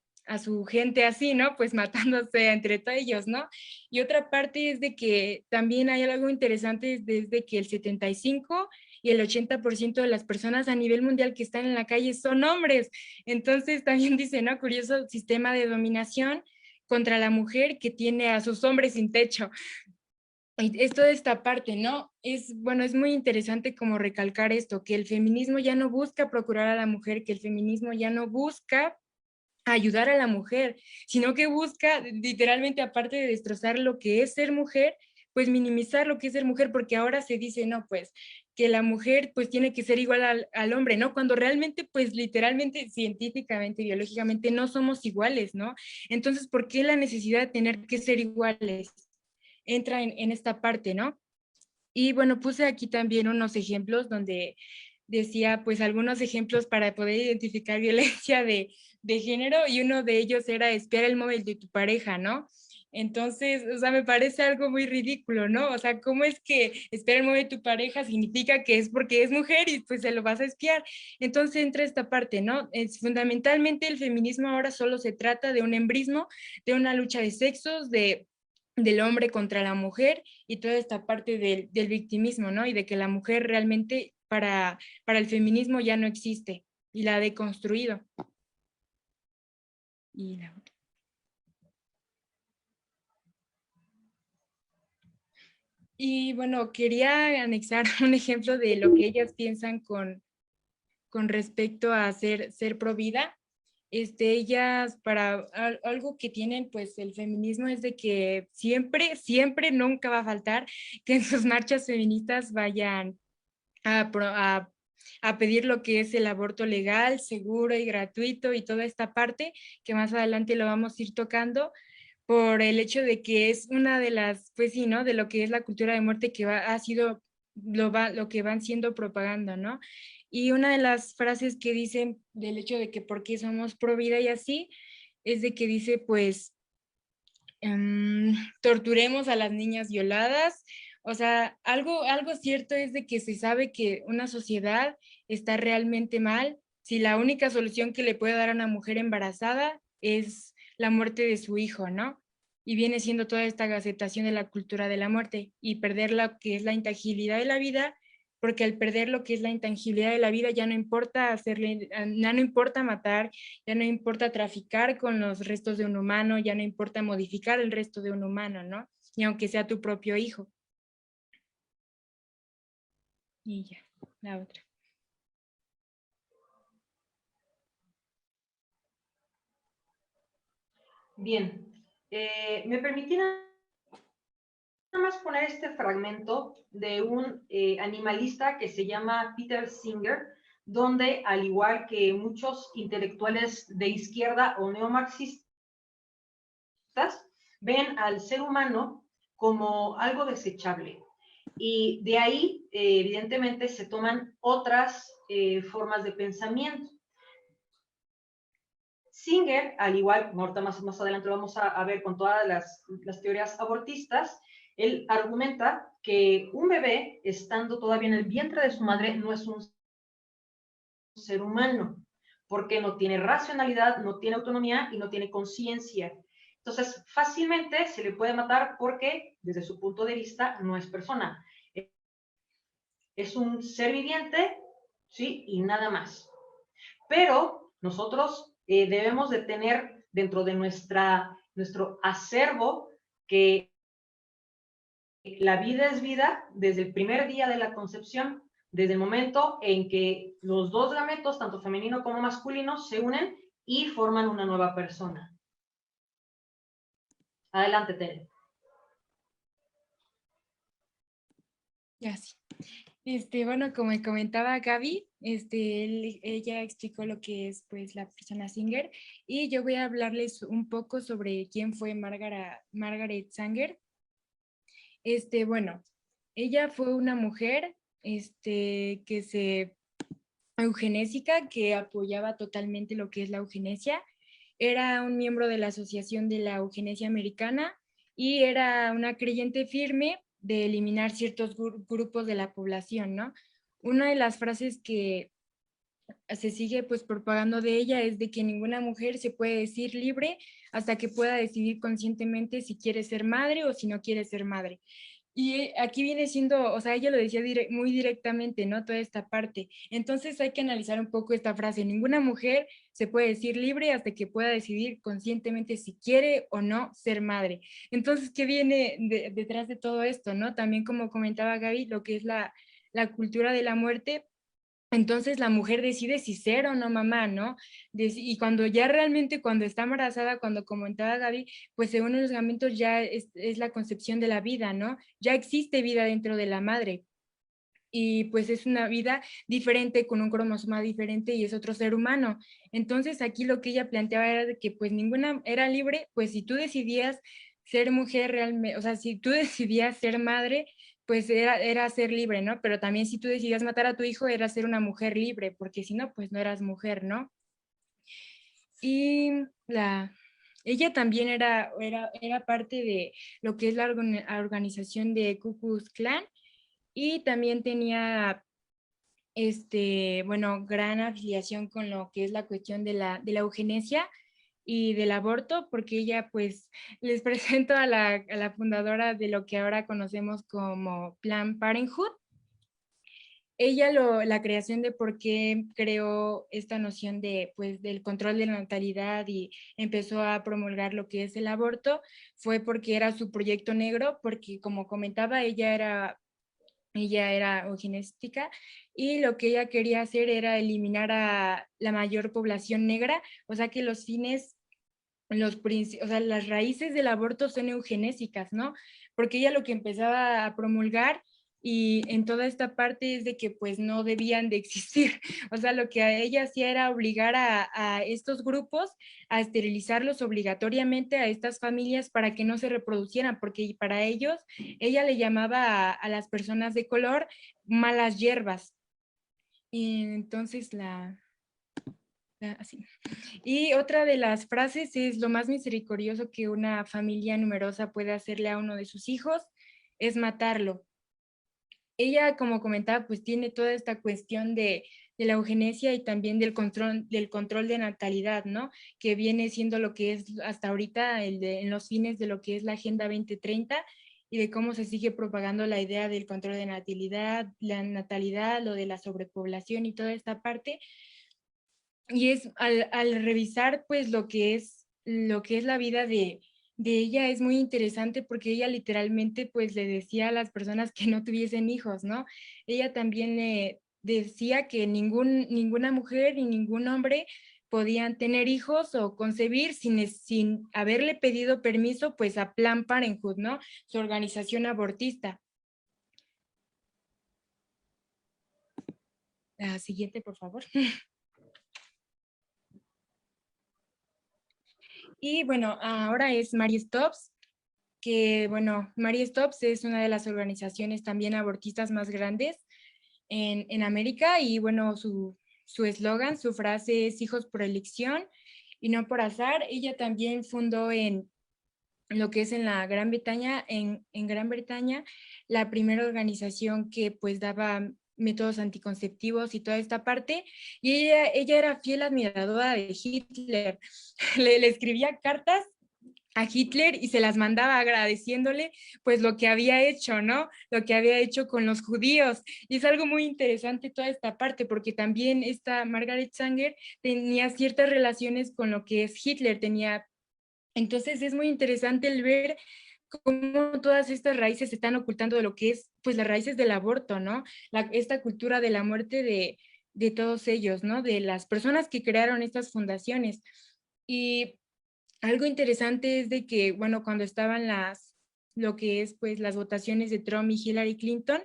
gente así, ¿no? Pues matándose entre todos ellos, ¿no? Y otra parte es de que también hay algo interesante desde que el 75 y el 80% de las personas a nivel mundial que están en la calle son hombres. Entonces también dice, ¿no? Curioso sistema de dominación contra la mujer que tiene a sus hombres sin techo. Y es toda esta parte, ¿no? Bueno, es muy interesante como recalcar esto, que el feminismo ya no busca procurar a la mujer, que el feminismo ya no busca ayudar a la mujer, sino que busca literalmente, aparte de destrozar lo que es ser mujer, pues minimizar lo que es ser mujer, porque ahora se dice, no, pues que la mujer pues tiene que ser igual al hombre, ¿no? Cuando realmente pues literalmente, científicamente, biológicamente no somos iguales, ¿no? Entonces, ¿por qué la necesidad de tener que ser iguales? Entra en esta parte, ¿no? Y bueno, puse aquí también unos ejemplos donde decía, pues algunos ejemplos para poder identificar violencia de género, y uno de ellos era espiar el móvil de tu pareja, ¿no? Entonces, o sea, me parece algo muy ridículo, ¿no? O sea, ¿cómo es que espiar el móvil de tu pareja significa que es porque es mujer y pues se lo vas a espiar? Entonces entra esta parte, ¿no? Fundamentalmente el feminismo ahora solo se trata de un embrismo, de una lucha de sexos, del hombre contra la mujer y toda esta parte del victimismo, ¿no? Y de que la mujer realmente para el feminismo ya no existe y la ha deconstruido. Y, y bueno, quería anexar un ejemplo de lo que ellas piensan con respecto a ser pro vida. Ellas, para algo que tienen, pues el feminismo es de que siempre, siempre, nunca va a faltar que en sus marchas feministas vayan a pedir lo que es el aborto legal, seguro y gratuito y toda esta parte que más adelante lo vamos a ir tocando por el hecho de que es una de las, pues sí, ¿no? De lo que es la cultura de muerte que ha sido lo que van siendo propaganda, ¿no? Y una de las frases que dicen del hecho de que por qué somos pro vida y así, es de que dice, pues, torturemos a las niñas violadas. O sea, algo cierto es de que se sabe que una sociedad está realmente mal si la única solución que le puede dar a una mujer embarazada es la muerte de su hijo, ¿no? Y viene siendo toda esta aceptación de la cultura de la muerte y perder lo que es la intangibilidad de la vida, porque al perder lo que es la intangibilidad de la vida ya no importa ya no importa matar, ya no importa traficar con los restos de un humano, ya no importa modificar el resto de un humano, ¿no? Y aunque sea tu propio hijo. Y ya, la otra. Bien, me permití nada más poner este fragmento de un animalista que se llama Peter Singer, donde, al igual que muchos intelectuales de izquierda o neomarxistas, ven al ser humano como algo desechable. Y de ahí, evidentemente, se toman otras formas de pensamiento. Singer, al igual, ahorita más adelante lo vamos a ver con todas las teorías abortistas, él argumenta que un bebé, estando todavía en el vientre de su madre, no es un ser humano, porque no tiene racionalidad, no tiene autonomía y no tiene conciencia. Entonces, fácilmente se le puede matar porque, desde su punto de vista, no es persona. Es un ser viviente, ¿sí? Y nada más. Pero nosotros debemos de tener dentro de nuestro acervo, que la vida es vida desde el primer día de la concepción, desde el momento en que los dos gametos, tanto femenino como masculino, se unen y forman una nueva persona. Adelante, Tere. Ya sí. Bueno, como comentaba Gaby, ella explicó lo que es pues la persona Singer, y yo voy a hablarles un poco sobre quién fue Margaret Sanger. Bueno, ella fue una mujer que se eugenésica, que apoyaba totalmente lo que es la eugenesia. Era un miembro de la Asociación de la Eugenesia Americana y era una creyente firme de eliminar ciertos grupos de la población, ¿no? Una de las frases que se sigue pues propagando de ella es de que ninguna mujer se puede decir libre hasta que pueda decidir conscientemente si quiere ser madre o si no quiere ser madre. Y aquí viene siendo, o sea, ella lo decía muy directamente, ¿no? Toda esta parte. Entonces hay que analizar un poco esta frase. Ninguna mujer se puede decir libre hasta que pueda decidir conscientemente si quiere o no ser madre. Entonces, ¿qué viene detrás de todo esto, no? También, como comentaba Gaby, lo que es la cultura de la muerte. Entonces la mujer decide si ser o no mamá, ¿no? Y cuando ya realmente, cuando está embarazada, cuando comentaba Gaby, pues según los gamentos ya es la concepción de la vida, ¿no? Ya existe vida dentro de la madre. Y pues es una vida diferente, con un cromosoma diferente, y es otro ser humano. Entonces aquí lo que ella planteaba era de que pues ninguna era libre, pues si tú decidías ser mujer realmente, o sea, si tú decidías ser madre, pues era ser libre, ¿no? Pero también si tú decidías matar a tu hijo, era ser una mujer libre, porque si no, pues no eras mujer, ¿no? Y ella también era parte de lo que es la organización de Ku Klux Klan, y también tenía bueno, gran afiliación con lo que es la cuestión de la eugenesia y del aborto, porque ella, pues, les presento a la fundadora de lo que ahora conocemos como Planned Parenthood. Ella, la creación de por qué creó esta noción de, pues, del control de la natalidad y empezó a promulgar lo que es el aborto, fue porque era su proyecto negro, porque como comentaba, ella era eugenética, y lo que ella quería hacer era eliminar a la mayor población negra, o sea que los fines, o sea, las raíces del aborto son eugenésicas, ¿no? Porque ella lo que empezaba a promulgar y en toda esta parte es de que pues no debían de existir. O sea, lo que a ella hacía era obligar a estos grupos a esterilizarlos obligatoriamente a estas familias para que no se reproducieran, porque para ellos, ella le llamaba a las personas de color malas hierbas. Y entonces así. Y otra de las frases es: lo más misericordioso que una familia numerosa puede hacerle a uno de sus hijos es matarlo. Ella, como comentaba, pues tiene toda esta cuestión de la eugenesia y también del control de natalidad, ¿no? Que viene siendo lo que es hasta ahorita en los fines de lo que es la Agenda 2030, y de cómo se sigue propagando la idea del control de natalidad, lo de la sobrepoblación y toda esta parte. Y es al revisar pues lo que es la vida de ella, es muy interesante, porque ella literalmente pues le decía a las personas que no tuviesen hijos, ¿no? Ella también le decía que ninguna mujer y ningún hombre podían tener hijos o concebir sin haberle pedido permiso pues a Planned Parenthood, ¿no? Su organización abortista. La siguiente, por favor. Y bueno, ahora es Mary Stopes, que bueno, Mary Stopes es una de las organizaciones también abortistas más grandes en América, y bueno, su eslogan, su frase es hijos por elección y no por azar. Ella también fundó en lo que es en la Gran Bretaña, en Gran Bretaña, la primera organización que pues daba métodos anticonceptivos y toda esta parte, y ella era fiel admiradora de Hitler. Le escribía cartas a Hitler y se las mandaba agradeciéndole pues lo que había hecho, ¿no? Lo que había hecho con los judíos. Y es algo muy interesante toda esta parte, porque también esta Margaret Sanger tenía ciertas relaciones con lo que es Hitler, entonces es muy interesante el ver cómo todas estas raíces se están ocultando de lo que es pues las raíces del aborto, ¿no? Esta cultura de la muerte de todos ellos, ¿no? De las personas que crearon estas fundaciones. Y algo interesante es de que, bueno, cuando estaban lo que es pues las votaciones de Trump y Hillary Clinton,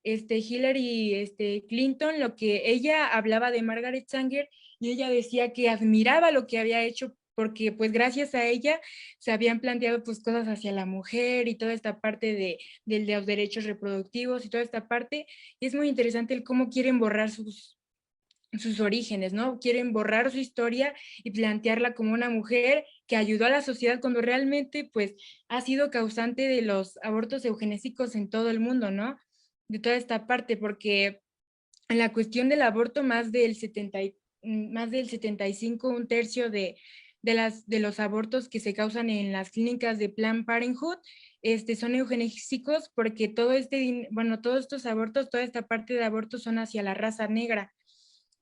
Hillary Clinton, lo que ella hablaba de Margaret Sanger y ella decía que admiraba lo que había hecho porque pues gracias a ella se habían planteado pues cosas hacia la mujer y toda esta parte de los derechos reproductivos y toda esta parte. Y es muy interesante el cómo quieren borrar sus orígenes, ¿no? Quieren borrar su historia y plantearla como una mujer que ayudó a la sociedad cuando realmente, pues, ha sido causante de los abortos eugenésicos en todo el mundo, ¿no? De toda esta parte, porque en la cuestión del aborto, más del 75, un tercio de los abortos que se causan en las clínicas de Planned Parenthood, son eugenésicos porque todos estos abortos, toda esta parte de abortos son hacia la raza negra.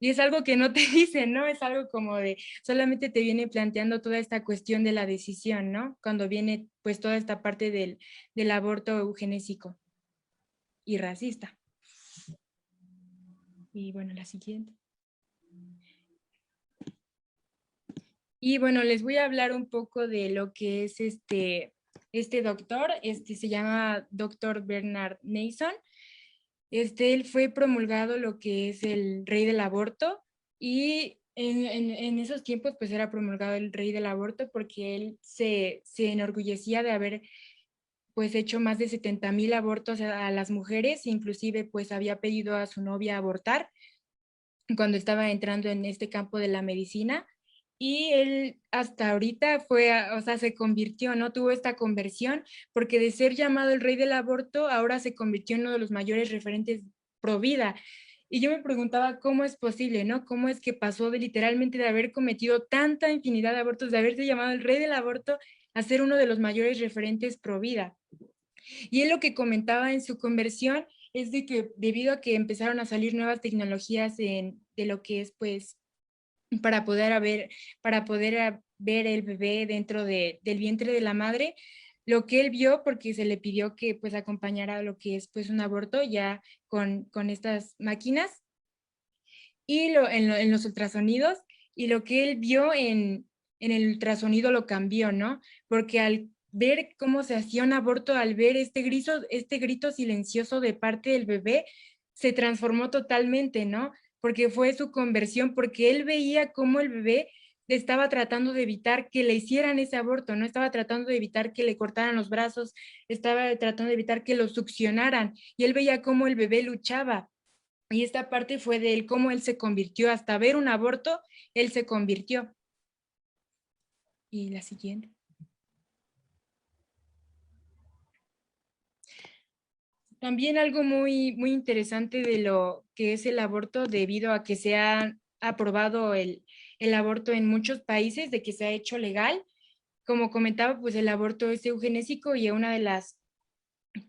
Y es algo que no te dicen, ¿no? Es algo como de, solamente te viene planteando toda esta cuestión de la decisión, ¿no? Cuando viene pues toda esta parte del aborto eugenésico y racista. Y bueno, la siguiente. Y bueno, les voy a hablar un poco de lo que es este doctor, se llama Dr. Bernard Nason. Él fue promulgado lo que es el rey del aborto y en esos tiempos pues era promulgado el rey del aborto porque él se enorgullecía de haber pues hecho más de 70,000 abortos a las mujeres, inclusive pues había pedido a su novia abortar cuando estaba entrando en este campo de la medicina. Y él hasta ahorita se convirtió, ¿no? Tuvo esta conversión, porque de ser llamado el rey del aborto, ahora se convirtió en uno de los mayores referentes pro vida. Y yo me preguntaba cómo es posible, ¿no? ¿Cómo es que pasó de literalmente de haber cometido tanta infinidad de abortos, de haberse llamado el rey del aborto, a ser uno de los mayores referentes pro vida? Y él lo que comentaba en su conversión es de que debido a que empezaron a salir nuevas tecnologías de lo que es pues para poder ver el bebé dentro del vientre de la madre, lo que él vio, porque se le pidió que pues acompañara lo que es pues un aborto ya con estas máquinas y en los ultrasonidos, y lo que él vio en el ultrasonido lo cambió, ¿no? Porque al ver cómo se hacía un aborto, al ver este grito silencioso de parte del bebé, se transformó totalmente, ¿no? Porque fue su conversión, porque él veía cómo el bebé estaba tratando de evitar que le hicieran ese aborto, no estaba tratando de evitar que le cortaran los brazos, estaba tratando de evitar que lo succionaran, y él veía cómo el bebé luchaba. Y esta parte fue de él, cómo él se convirtió, hasta ver un aborto, él se convirtió. Y la siguiente. También algo muy, muy interesante de lo que es el aborto, debido a que se ha aprobado el aborto en muchos países, de que se ha hecho legal. Como comentaba, pues el aborto es eugenésico y una de las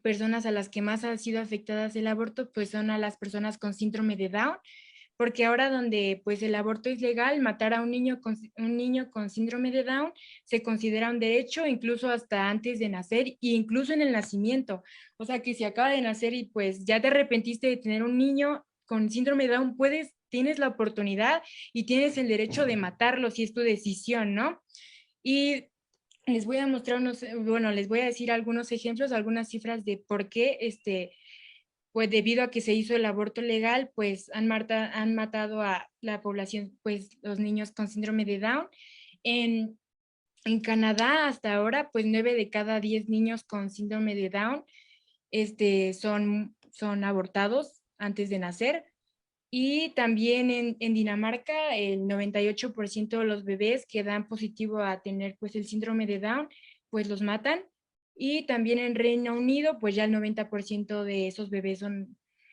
personas a las que más ha sido afectadas el aborto, pues son a las personas con síndrome de Down, porque ahora donde pues el aborto es legal, matar a un niño con síndrome de Down se considera un derecho, incluso hasta antes de nacer e incluso en el nacimiento. O sea que si acaba de nacer y pues ya te arrepentiste de tener un niño con síndrome de Down, tienes la oportunidad y tienes el derecho de matarlo si es tu decisión, ¿no? Y les voy a mostrar les voy a decir algunos ejemplos, algunas cifras de por qué pues debido a que se hizo el aborto legal, pues han matado a la población, pues los niños con síndrome de Down. En Canadá, hasta ahora, pues 9 de cada 10 niños con síndrome de Down son abortados antes de nacer. Y también en Dinamarca, el 98% de los bebés que dan positivo a tener pues el síndrome de Down, pues los matan. Y también en Reino Unido, pues ya el 90% de esos bebés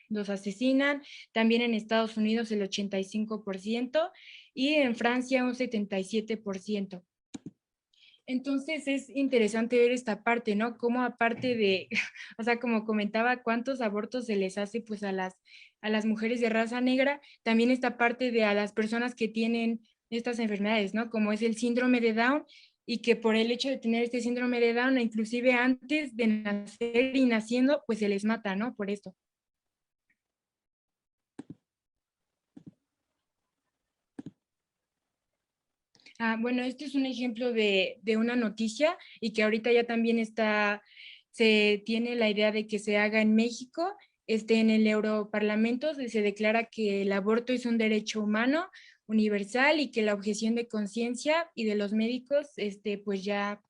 los asesinan. También en Estados Unidos el 85% y en Francia un 77%. Entonces es interesante ver esta parte, ¿no? Cómo aparte de, o sea, como comentaba, cuántos abortos se les hace pues a las mujeres de raza negra, también esta parte de a las personas que tienen estas enfermedades, ¿no? Como es el síndrome de Down, y que por el hecho de tener este síndrome de Down, inclusive antes de nacer y naciendo, pues se les mata, ¿no? Por esto. Bueno, este es un ejemplo de una noticia y que ahorita ya también se tiene la idea de que se haga en México, en el Europarlamento se declara que el aborto es un derecho humano universal y que la objeción de conciencia y de los médicos, pues ya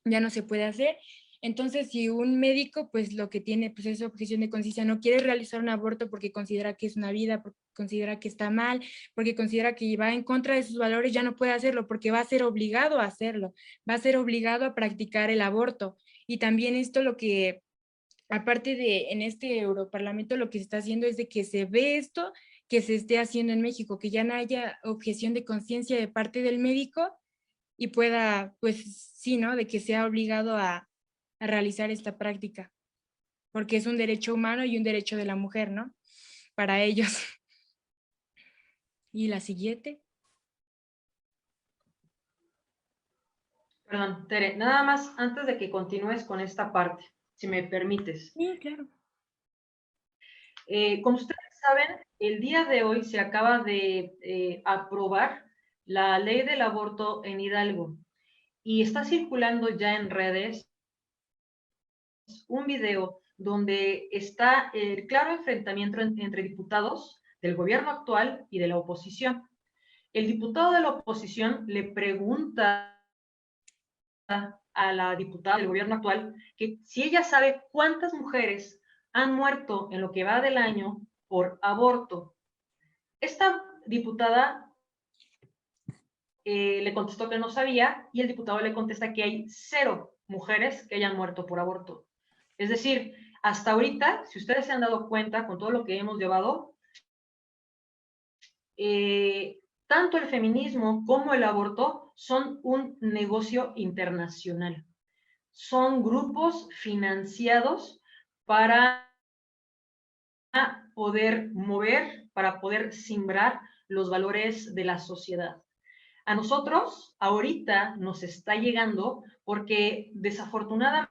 no se puede hacer. Entonces, si un médico, pues lo que tiene, pues es objeción de conciencia, no quiere realizar un aborto porque considera que es una vida, porque considera que está mal, porque considera que va en contra de sus valores, ya no puede hacerlo porque va a ser obligado a hacerlo, va a ser obligado a practicar el aborto. Y también esto lo que, aparte de en este Europarlamento, lo que se está haciendo es de que se ve esto que se esté haciendo en México, que ya no haya objeción de conciencia de parte del médico y pueda, pues sí, ¿no? De que sea obligado a realizar esta práctica, porque es un derecho humano y un derecho de la mujer, ¿no? Para ellos. Y la siguiente. Perdón, Tere, nada más antes de que continúes con esta parte, si me permites. Sí, claro. Como ustedes saben, el día de hoy se acaba de aprobar la ley del aborto en Hidalgo y está circulando ya en redes un video donde está el claro enfrentamiento entre diputados del gobierno actual y de la oposición. El diputado de la oposición le pregunta a la diputada del gobierno actual que si ella sabe cuántas mujeres han muerto en lo que va del año por aborto. Esta diputada le contestó que no sabía y el diputado le contesta que hay 0 mujeres que hayan muerto por aborto. Es decir, hasta ahorita, si ustedes se han dado cuenta con todo lo que hemos llevado, tanto el feminismo como el aborto son un negocio internacional. Son grupos financiados para poder mover, para poder simbrar los valores de la sociedad. A nosotros ahorita nos está llegando porque desafortunadamente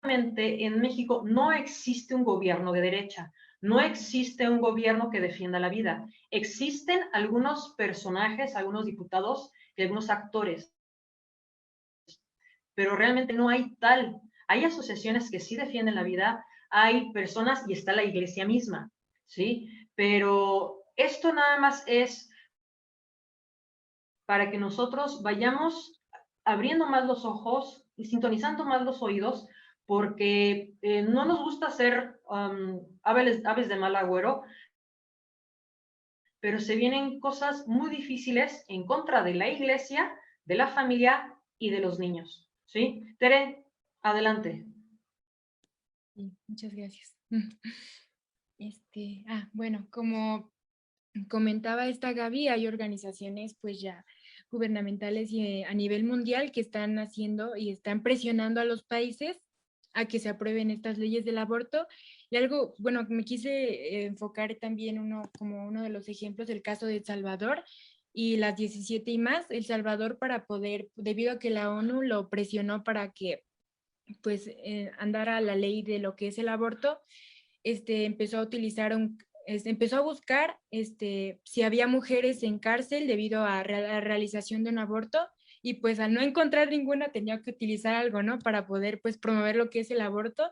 en México no existe un gobierno de derecha, no existe un gobierno que defienda la vida. Existen algunos personajes, algunos diputados y algunos actores, pero realmente no hay tal. Hay asociaciones que sí defienden la vida, hay personas y está la iglesia misma, ¿sí? Pero esto nada más es para que nosotros vayamos abriendo más los ojos y sintonizando más los oídos, porque no nos gusta ser aves de mal agüero, pero se vienen cosas muy difíciles en contra de la iglesia, de la familia y de los niños. ¿Sí? Tere, adelante. Sí, muchas gracias. Bueno, como comentaba esta Gaby, hay organizaciones pues ya gubernamentales y a nivel mundial que están haciendo y están presionando a los países a que se aprueben estas leyes del aborto. Y algo, bueno, me quise enfocar también como uno de los ejemplos, el caso de El Salvador y las 17 y más. El Salvador para poder, debido a que la ONU lo presionó para que pues andara la ley de lo que es el aborto, empezó a utilizar empezó a buscar si había mujeres en cárcel debido a la realización de un aborto y pues al no encontrar ninguna tenía que utilizar algo, ¿no? Para poder pues promover lo que es el aborto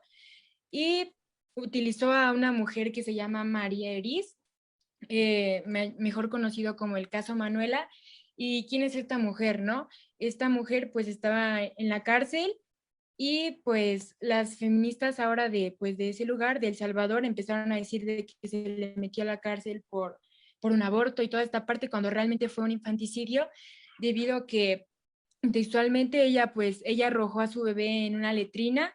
y utilizó a una mujer que se llama María Eris, mejor conocido como el caso Manuela. ¿Y quién es esta mujer, no? Esta mujer pues estaba en la cárcel y pues las feministas ahora de ese lugar, de El Salvador, empezaron a decir de que se le metió a la cárcel por un aborto y toda esta parte cuando realmente fue un infanticidio, debido a que textualmente ella arrojó a su bebé en una letrina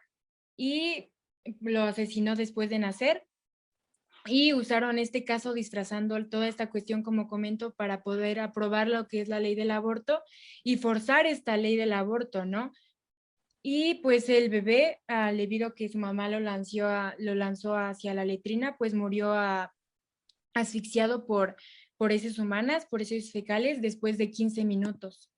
y lo asesinó después de nacer. y usaron este caso disfrazando toda esta cuestión, como comento, para poder aprobar lo que es la ley del aborto y forzar esta ley del aborto, ¿no? Y pues el bebé, debido a que su mamá lo lanzó hacia la letrina, pues murió asfixiado por heces humanas, por heces fecales, después de 15 minutos.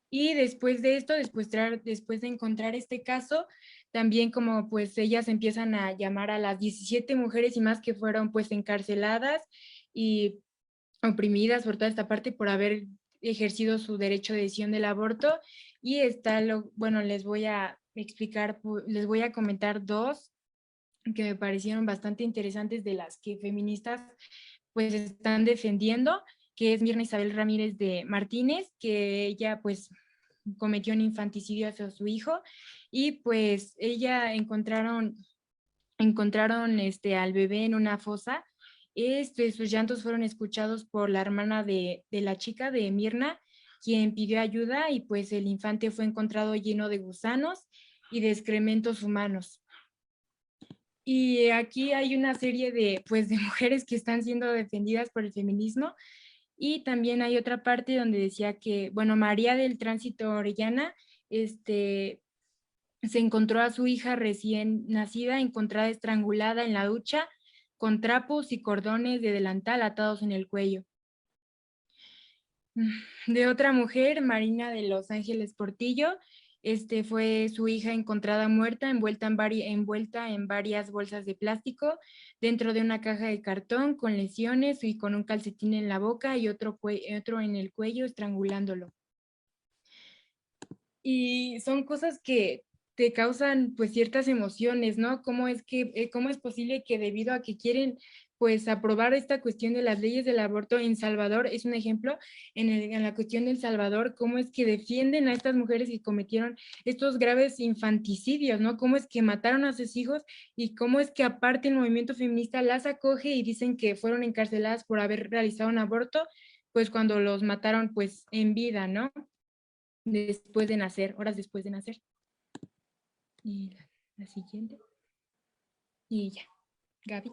Y después de esto, después de encontrar este caso, también como pues ellas empiezan a llamar a las 17 mujeres y más que fueron pues encarceladas y oprimidas por toda esta parte por haber ejercido su derecho de decisión del aborto. Y bueno, les voy a explicar, les voy a comentar dos que me parecieron bastante interesantes de las que feministas pues están defendiendo, que es Mirna Isabel Ramírez de Martínez, que ella pues cometió un infanticidio hacia su hijo y pues ella encontraron al bebé en una fosa. Sus llantos fueron escuchados por la hermana de la chica, de Mirna, quien pidió ayuda y pues el infante fue encontrado lleno de gusanos y de excrementos humanos. Y aquí hay una serie de mujeres que están siendo defendidas por el feminismo. Y también hay otra parte donde decía que, bueno, María del Tránsito Orellana, se encontró a su hija recién nacida, encontrada estrangulada en la ducha, con trapos y cordones de delantal atados en el cuello. De otra mujer, Marina de Los Ángeles Portillo, fue su hija encontrada muerta, envuelta en varias bolsas de plástico, dentro de una caja de cartón, con lesiones y con un calcetín en la boca y otro en el cuello, estrangulándolo. Y son cosas que te causan pues ciertas emociones, ¿no? ¿Cómo es posible que debido a que quieren pues aprobar esta cuestión de las leyes del aborto en Salvador, es un ejemplo, en la cuestión del Salvador, cómo es que defienden a estas mujeres que cometieron estos graves infanticidios, ¿no? Cómo es que mataron a sus hijos y cómo es que aparte el movimiento feminista las acoge y dicen que fueron encarceladas por haber realizado un aborto, pues cuando los mataron pues en vida, ¿no? Después de nacer, horas después de nacer. Y la siguiente. Y ya, Gaby.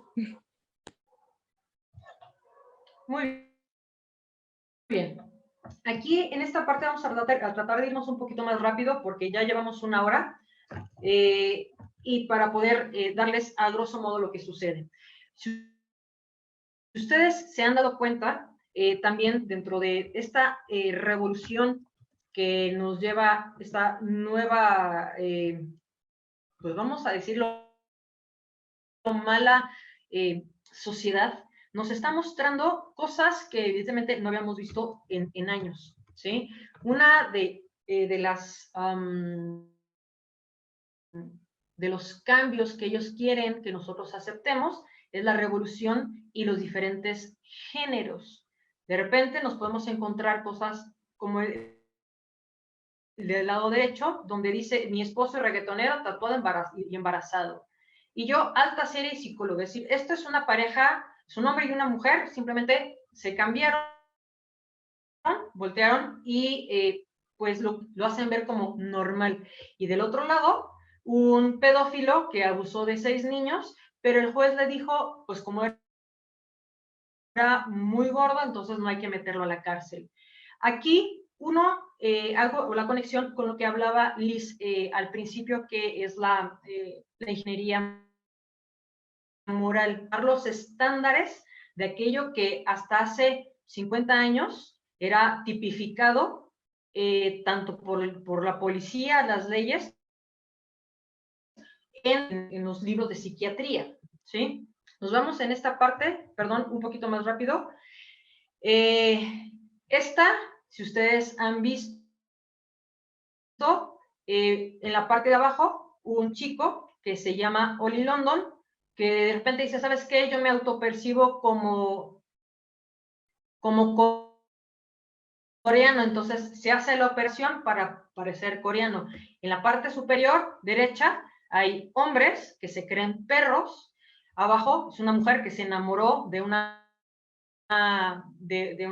Muy bien. Aquí en esta parte vamos a tratar de irnos un poquito más rápido porque ya llevamos 1 hora y para poder darles a grosso modo lo que sucede. Si ustedes se han dado cuenta, también dentro de esta revolución que nos lleva esta nueva, pues vamos a decirlo, mala sociedad, nos está mostrando cosas que evidentemente no habíamos visto en años, ¿sí? Una de los cambios que ellos quieren que nosotros aceptemos es la revolución y los diferentes géneros. De repente nos podemos encontrar cosas como el del lado derecho, donde dice, mi esposo es reggaetonero, tatuado y embarazado. Y yo, alta serie psicóloga, es decir, esto es una pareja, es un hombre y una mujer, simplemente se cambiaron, voltearon y pues lo hacen ver como normal. Y del otro lado, un pedófilo que abusó de 6 niños, pero el juez le dijo, pues como era muy gordo, entonces no hay que meterlo a la cárcel. Aquí hago la conexión con lo que hablaba Liz al principio, que es la ingeniería moral, los estándares de aquello que hasta hace 50 años era tipificado tanto por la policía, las leyes, en los libros de psiquiatría, ¿sí? Nos vamos en esta parte, perdón, un poquito más rápido. Si ustedes han visto, en la parte de abajo, un chico que se llama Oli London, que de repente dice, ¿sabes qué? Yo me autopercibo como coreano, entonces se hace la operación para parecer coreano. En la parte superior derecha hay hombres que se creen perros, abajo es una mujer que se enamoró de una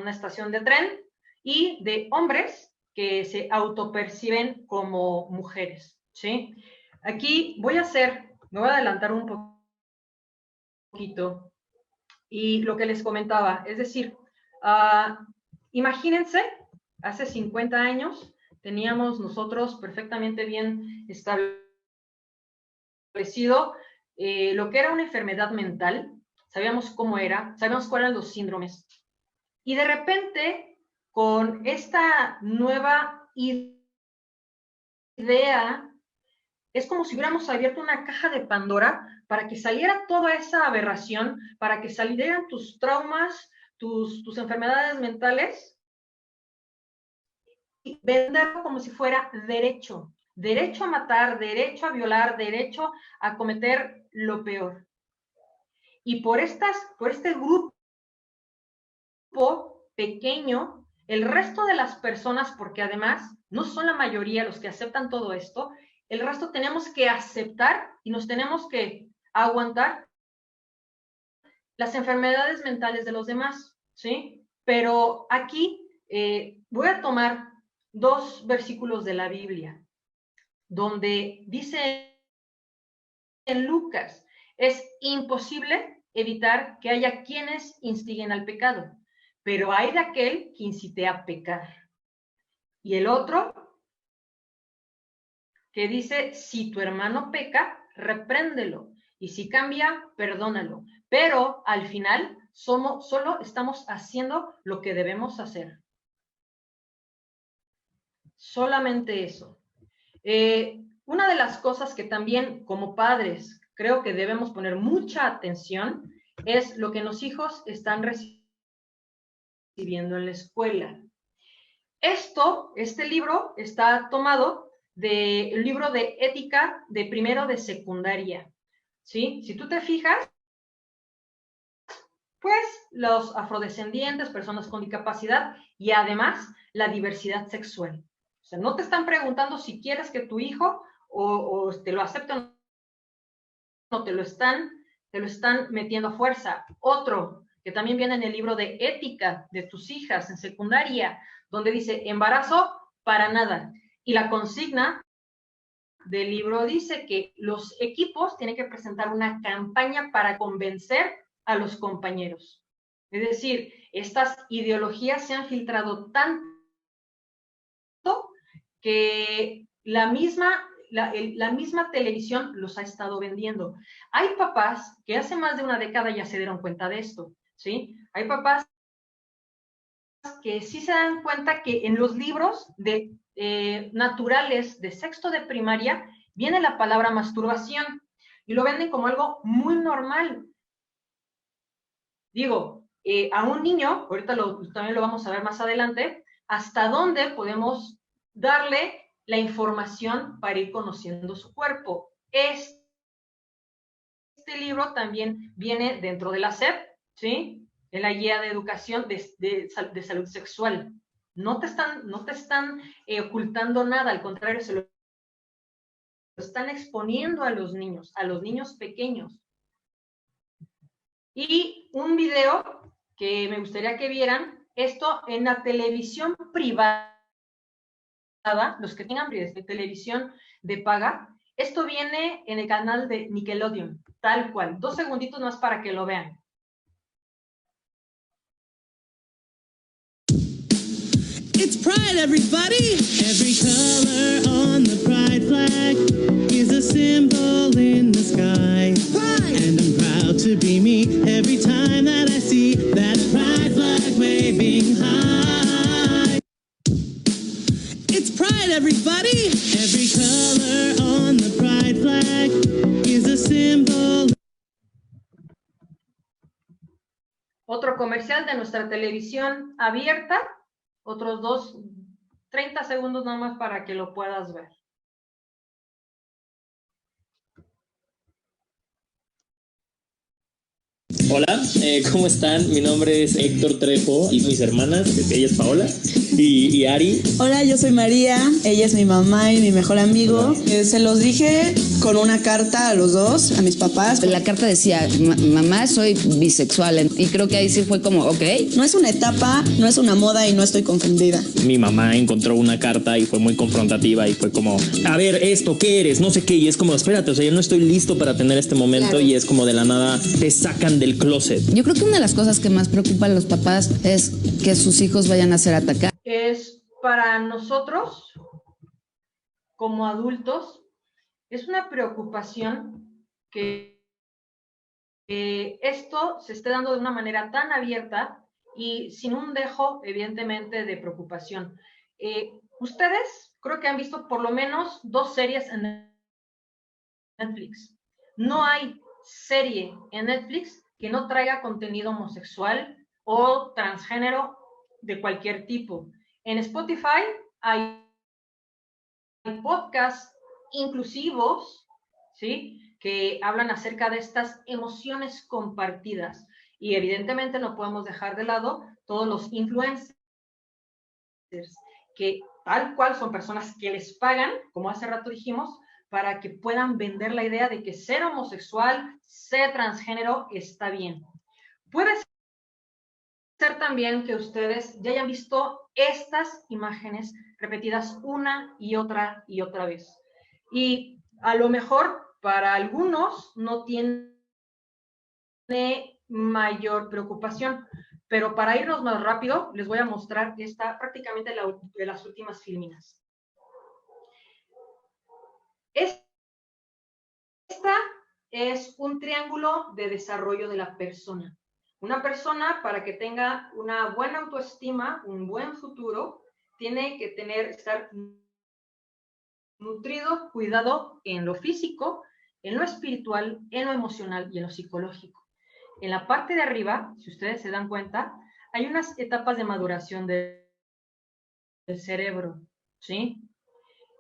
estación de tren y de hombres que se autoperciben como mujeres, ¿sí? Aquí me voy a adelantar un poquito. Y lo que les comentaba, es decir, imagínense, hace 50 años teníamos nosotros perfectamente bien establecido lo que era una enfermedad mental, sabíamos cómo era, sabíamos cuáles eran los síndromes. Y de repente, con esta nueva idea, es como si hubiéramos abierto una caja de Pandora para que saliera toda esa aberración, para que salieran tus traumas, tus enfermedades mentales, y venderlo como si fuera derecho. Derecho a matar, derecho a violar, derecho a cometer lo peor. Y por este grupo pequeño, el resto de las personas, porque además no son la mayoría los que aceptan todo esto, el resto tenemos que aceptar y nos tenemos que aguantar las enfermedades mentales de los demás, ¿sí? Pero aquí voy a tomar 2 versículos de la Biblia, donde dice en Lucas, es imposible evitar que haya quienes instiguen al pecado, pero hay de aquel que incite a pecar. Y el otro, que dice, si tu hermano peca, repréndelo, y si cambia, perdónalo. Pero al final, solo estamos haciendo lo que debemos hacer. Solamente eso. Una de las cosas que también como padres creo que debemos poner mucha atención es lo que los hijos están recibiendo en la escuela. Este libro está tomado del libro de ética de primero de secundaria, ¿sí? Si tú te fijas, pues los afrodescendientes, personas con discapacidad y además la diversidad sexual. O sea, no te están preguntando si quieres que tu hijo o te lo acepten o no, te lo están metiendo a fuerza. Otro que también viene en el libro de ética de tus hijas en secundaria, donde dice embarazo para nada. Y la consigna del libro dice que los equipos tienen que presentar una campaña para convencer a los compañeros. Es decir, estas ideologías se han filtrado tanto que la misma televisión los ha estado vendiendo. Hay papás que hace más de una década ya se dieron cuenta de esto, ¿sí? Hay papás que sí se dan cuenta que en los libros naturales de sexto de primaria viene la palabra masturbación y lo venden como algo muy normal. Digo, a un niño, ahorita también lo vamos a ver más adelante, hasta dónde podemos darle la información para ir conociendo su cuerpo. Este libro también viene dentro de la SEP, ¿sí? En la guía de educación de salud sexual. No te están ocultando nada, al contrario, se lo están exponiendo a los niños pequeños. Y un video que me gustaría que vieran, esto en la televisión privada, los que tengan televisión de paga, esto viene en el canal de Nickelodeon, tal cual. 2 segunditos más para que lo vean. It's Pride, everybody! Every color on the Pride flag is a symbol in the sky. Pride! And I'm proud to be me every time that I see that Pride flag waving high. It's Pride, everybody! Every color on the Pride flag is a symbol. Otro comercial de nuestra televisión abierta. Otros 30 segundos nada más para que lo puedas ver. Hola, ¿cómo están? Mi nombre es Héctor Trejo y mis hermanas, ella es Paola. ¿Y Ari? Hola, yo soy María, ella es mi mamá y mi mejor amigo. Se los dije con una carta a los dos, a mis papás. La carta decía, mamá, soy bisexual, y creo que ahí sí fue como, ok. No es una etapa, no es una moda y no estoy confundida. Mi mamá encontró una carta y fue muy confrontativa y fue como, a ver, esto, ¿qué eres? No sé qué, y es como, espérate, o sea, yo no estoy listo para tener este momento, claro. Y es como de la nada te sacan del closet. Yo creo que una de las cosas que más preocupa a los papás es que sus hijos vayan a ser atacados. Es para nosotros, como adultos, es una preocupación que esto se esté dando de una manera tan abierta y sin un dejo, evidentemente, de preocupación. Ustedes creo que han visto por lo menos 2 series en Netflix. No hay serie en Netflix que no traiga contenido homosexual o transgénero de cualquier tipo. En Spotify hay podcasts inclusivos, ¿sí?, que hablan acerca de estas emociones compartidas. Y evidentemente no podemos dejar de lado todos los influencers, que tal cual son personas que les pagan, como hace rato dijimos, para que puedan vender la idea de que ser homosexual, ser transgénero, está bien. Puede ser también que ustedes ya hayan visto estas imágenes repetidas una y otra vez. Y a lo mejor para algunos no tiene mayor preocupación, pero para irnos más rápido, les voy a mostrar esta prácticamente de las últimas filminas. Esta es un triángulo de desarrollo de la persona. Una persona, para que tenga una buena autoestima, un buen futuro, tiene que estar nutrido, cuidado en lo físico, en lo espiritual, en lo emocional y en lo psicológico. En la parte de arriba, si ustedes se dan cuenta, hay unas etapas de maduración del cerebro, ¿sí?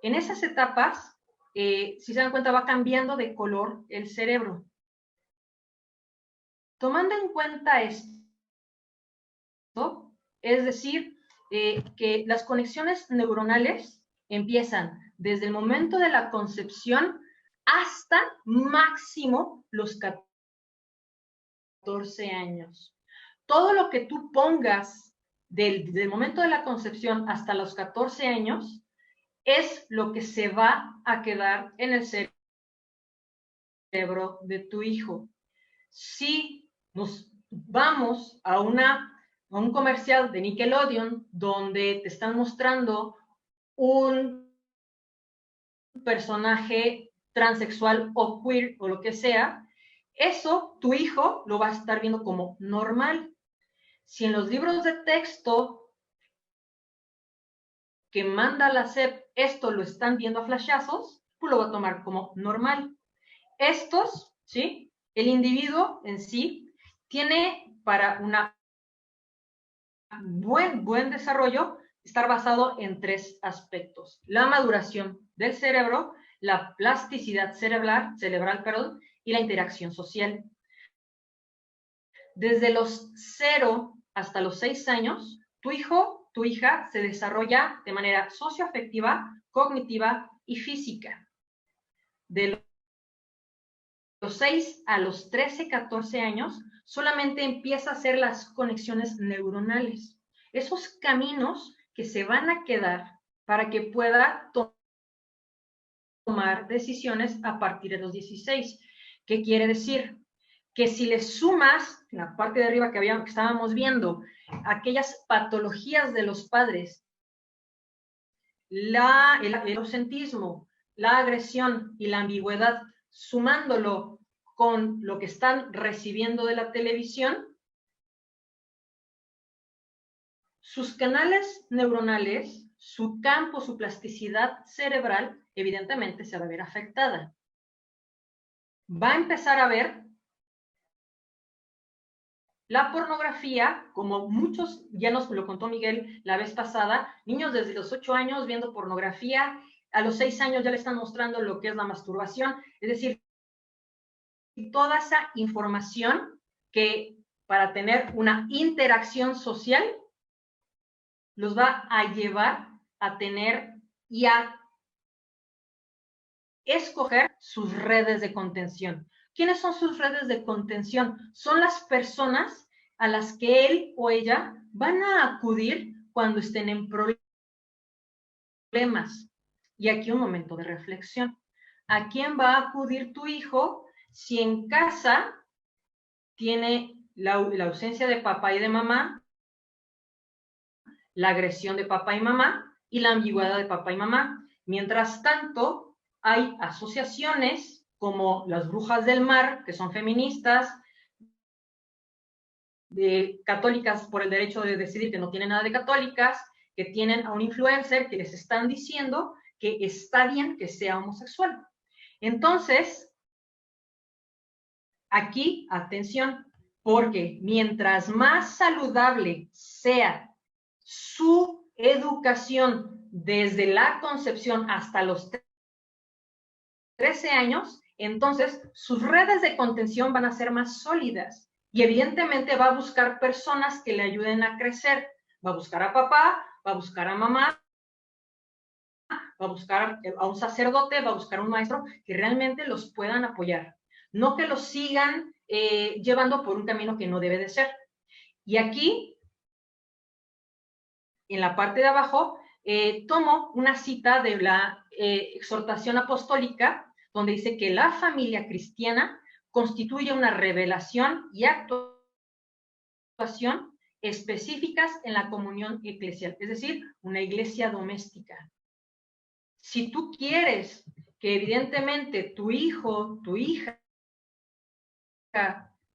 En esas etapas, si se dan cuenta, va cambiando de color el cerebro. Tomando en cuenta esto, es decir, que las conexiones neuronales empiezan desde el momento de la concepción hasta máximo los 14 años. Todo lo que tú pongas del momento de la concepción hasta los 14 años es lo que se va a quedar en el cerebro de tu hijo. Si nos vamos a un comercial de Nickelodeon donde te están mostrando un personaje transexual o queer o lo que sea, eso tu hijo lo va a estar viendo como normal. Si en los libros de texto que manda la SEP esto lo están viendo a flashazos, pues lo va a tomar como normal. Estos, ¿sí?, el individuo en sí tiene para un buen desarrollo estar basado en 3 aspectos: la maduración del cerebro, la plasticidad cerebral, y la interacción social. Desde los 0 hasta los 6 años, tu hijo, tu hija se desarrolla de manera socioafectiva, cognitiva y física. De los 6 a los 13, 14 años, solamente empieza a hacer las conexiones neuronales. Esos caminos que se van a quedar para que pueda tomar decisiones a partir de los 16. ¿Qué quiere decir? Que si le sumas la parte de arriba que estábamos viendo, aquellas patologías de los padres, el egocentrismo, la agresión y la ambigüedad, sumándolo con lo que están recibiendo de la televisión, sus canales neuronales, su campo, su plasticidad cerebral, evidentemente se va a ver afectada. Va a empezar a ver la pornografía, como muchos, ya nos lo contó Miguel la vez pasada, niños desde los 8 años viendo pornografía, a los 6 años ya le están mostrando lo que es la masturbación, es decir, toda esa información que para tener una interacción social los va a llevar a tener y a escoger sus redes de contención. ¿Quiénes son sus redes de contención? Son las personas a las que él o ella van a acudir cuando estén en problemas. Y aquí un momento de reflexión. ¿A quién va a acudir tu hijo si en casa tiene la ausencia de papá y de mamá, la agresión de papá y mamá y la ambigüedad de papá y mamá? Mientras tanto, hay asociaciones como las Brujas del Mar, que son feministas, católicas por el derecho de decidir, que no tienen nada de católicas, que tienen a un influencer que les están diciendo que está bien que sea homosexual. Entonces, aquí, atención, porque mientras más saludable sea su educación desde la concepción hasta los 13 años, entonces sus redes de contención van a ser más sólidas y evidentemente va a buscar personas que le ayuden a crecer. Va a buscar a papá, va a buscar a mamá, va a buscar a un sacerdote, va a buscar a un maestro que realmente los puedan apoyar, no que los sigan llevando por un camino que no debe de ser. Y aquí, en la parte de abajo, tomo una cita de la exhortación apostólica, donde dice que la familia cristiana constituye una revelación y actuación específicas en la comunión eclesial, es decir, una iglesia doméstica. Si tú quieres que evidentemente tu hijo, tu hija,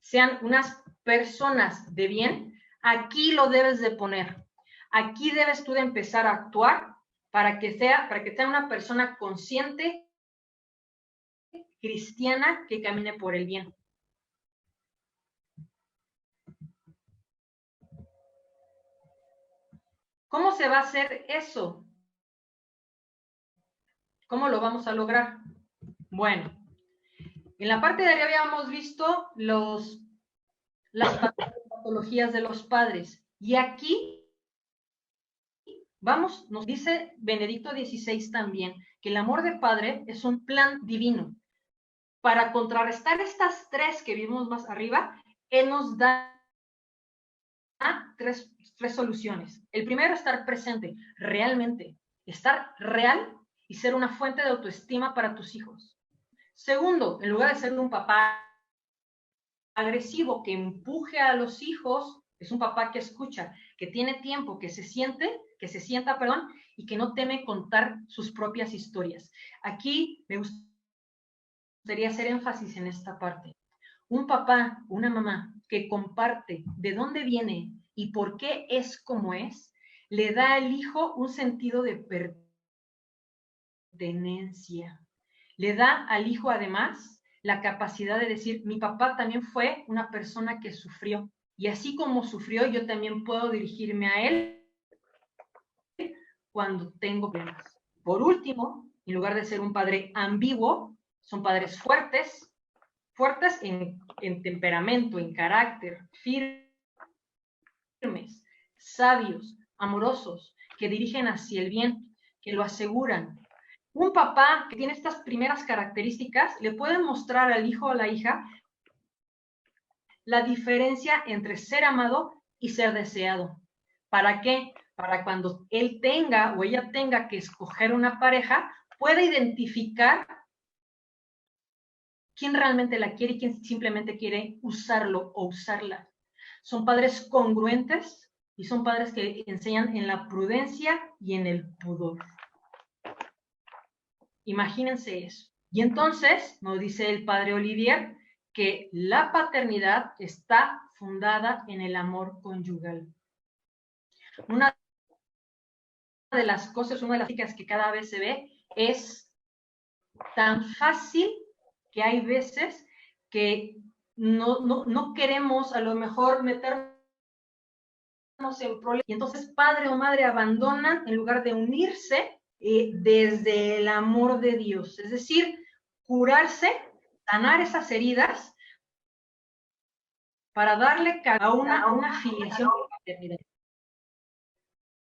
sean unas personas de bien, aquí lo debes de poner. Aquí debes tú de empezar a actuar para que sea una persona consciente, cristiana, que camine por el bien. ¿Cómo se va a hacer eso? ¿Cómo lo vamos a lograr? Bueno, en la parte de arriba habíamos visto las patologías de los padres. Y aquí, vamos, nos dice Benedicto XVI también, que el amor de padre es un plan divino. Para contrarrestar estas tres que vimos más arriba, él nos da tres soluciones. El primero, estar presente, realmente, estar real y ser una fuente de autoestima para tus hijos. Segundo, en lugar de ser un papá agresivo que empuje a los hijos, es un papá que escucha, que tiene tiempo, que se sienta, y que no teme contar sus propias historias. Aquí me gustaría hacer énfasis en esta parte. Un papá, una mamá que comparte de dónde viene y por qué es como es, le da al hijo un sentido de pertenencia. Le da al hijo además la capacidad de decir, mi papá también fue una persona que sufrió, y así como sufrió, yo también puedo dirigirme a él cuando tengo problemas. Por último, en lugar de ser un padre ambiguo, son padres fuertes en temperamento, en carácter, firmes, sabios, amorosos, que dirigen hacia el bien, que lo aseguran. Un papá que tiene estas primeras características le puede mostrar al hijo o a la hija la diferencia entre ser amado y ser deseado. ¿Para qué? Para cuando él tenga o ella tenga que escoger una pareja, pueda identificar quién realmente la quiere y quién simplemente quiere usarlo o usarla. Son padres congruentes y son padres que enseñan en la prudencia y en el pudor. Imagínense eso. Y entonces, nos dice el padre Olivier, que la paternidad está fundada en el amor conyugal. Una de las cosas que cada vez se ve es tan fácil que hay veces que no queremos a lo mejor meternos en problemas, y entonces padre o madre abandonan en lugar de unirse desde el amor de Dios, es decir, curarse, sanar esas heridas para darle a una filiación de paternidad.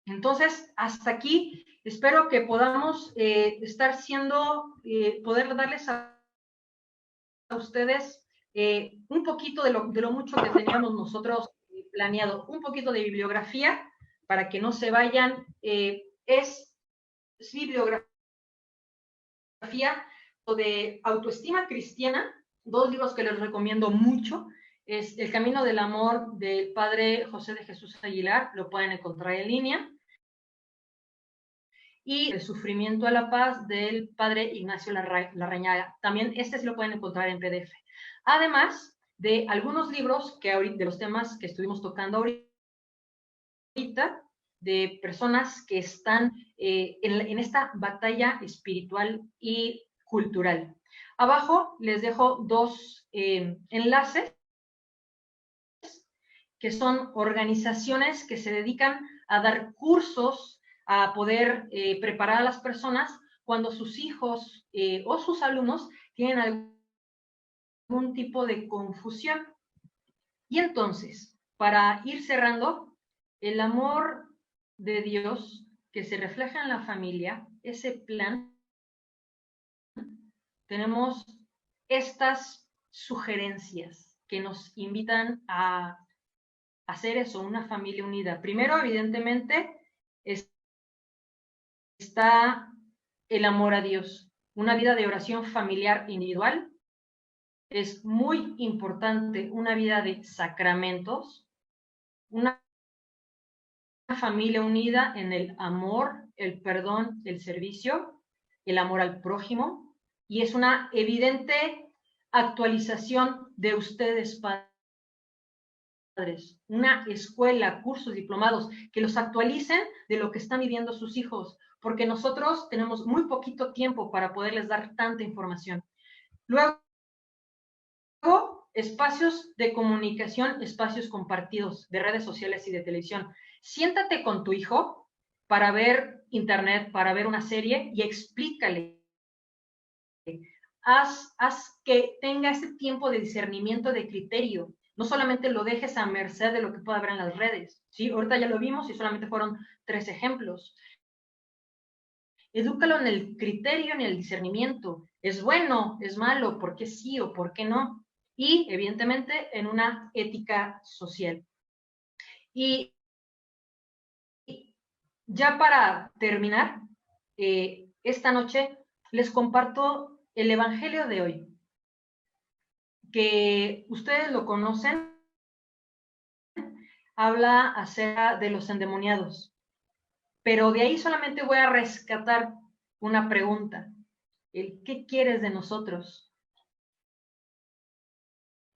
Entonces, hasta aquí, espero que podamos estar poder darles a ustedes un poquito de lo mucho que teníamos nosotros planeado, un poquito de bibliografía, para que no se vayan. Es bibliografía de autoestima cristiana, 2 libros que les recomiendo mucho. Es El Camino del Amor del padre José de Jesús Aguilar, lo pueden encontrar en línea, y El Sufrimiento a la Paz del padre Ignacio Larrañaga, también se lo pueden encontrar en PDF. Además de algunos libros de los temas que estuvimos tocando ahorita, de personas que están en esta batalla espiritual y cultural. Abajo les dejo 2 enlaces que son organizaciones que se dedican a dar cursos, a poder preparar a las personas cuando sus hijos o sus alumnos tienen algún tipo de confusión. Y entonces, para ir cerrando, el amor de Dios que se refleja en la familia, ese plan, tenemos estas sugerencias que nos invitan a hacer eso, una familia unida. Primero, evidentemente, está el amor a Dios, una vida de oración familiar individual. Es muy importante una vida de sacramentos, una familia unida en el amor, el perdón, el servicio, el amor al prójimo, y es una evidente actualización de ustedes, padres, una escuela, cursos, diplomados, que los actualicen de lo que están viviendo sus hijos, porque nosotros tenemos muy poquito tiempo para poderles dar tanta información. Luego, espacios de comunicación, espacios compartidos de redes sociales y de televisión. Siéntate con tu hijo para ver internet, para ver una serie, y explícale. Haz que tenga ese tiempo de discernimiento, de criterio. No solamente lo dejes a merced de lo que pueda ver en las redes, ¿sí? Ahorita ya lo vimos y solamente fueron 3 ejemplos. Edúcalo en el criterio, en el discernimiento. ¿Es bueno? ¿Es malo? ¿Por qué sí o por qué no? Y, evidentemente, en una ética social. Y ya para terminar, esta noche les comparto el evangelio de hoy, que ustedes lo conocen. Habla acerca de los endemoniados, pero de ahí solamente voy a rescatar una pregunta: ¿qué quieres de nosotros?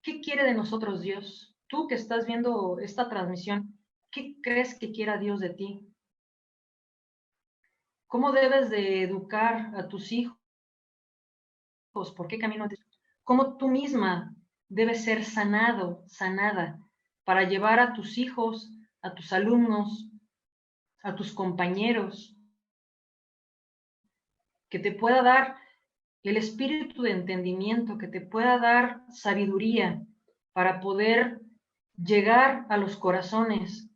¿Qué quiere de nosotros Dios? Tú que estás viendo esta transmisión, ¿qué crees que quiera Dios de ti? ¿Cómo debes de educar a tus hijos? ¿Por qué camino? ¿Cómo tú misma debes ser sanada, para llevar a tus hijos, a tus alumnos, a tus compañeros, que te pueda dar el espíritu de entendimiento, que te pueda dar sabiduría para poder llegar a los corazones,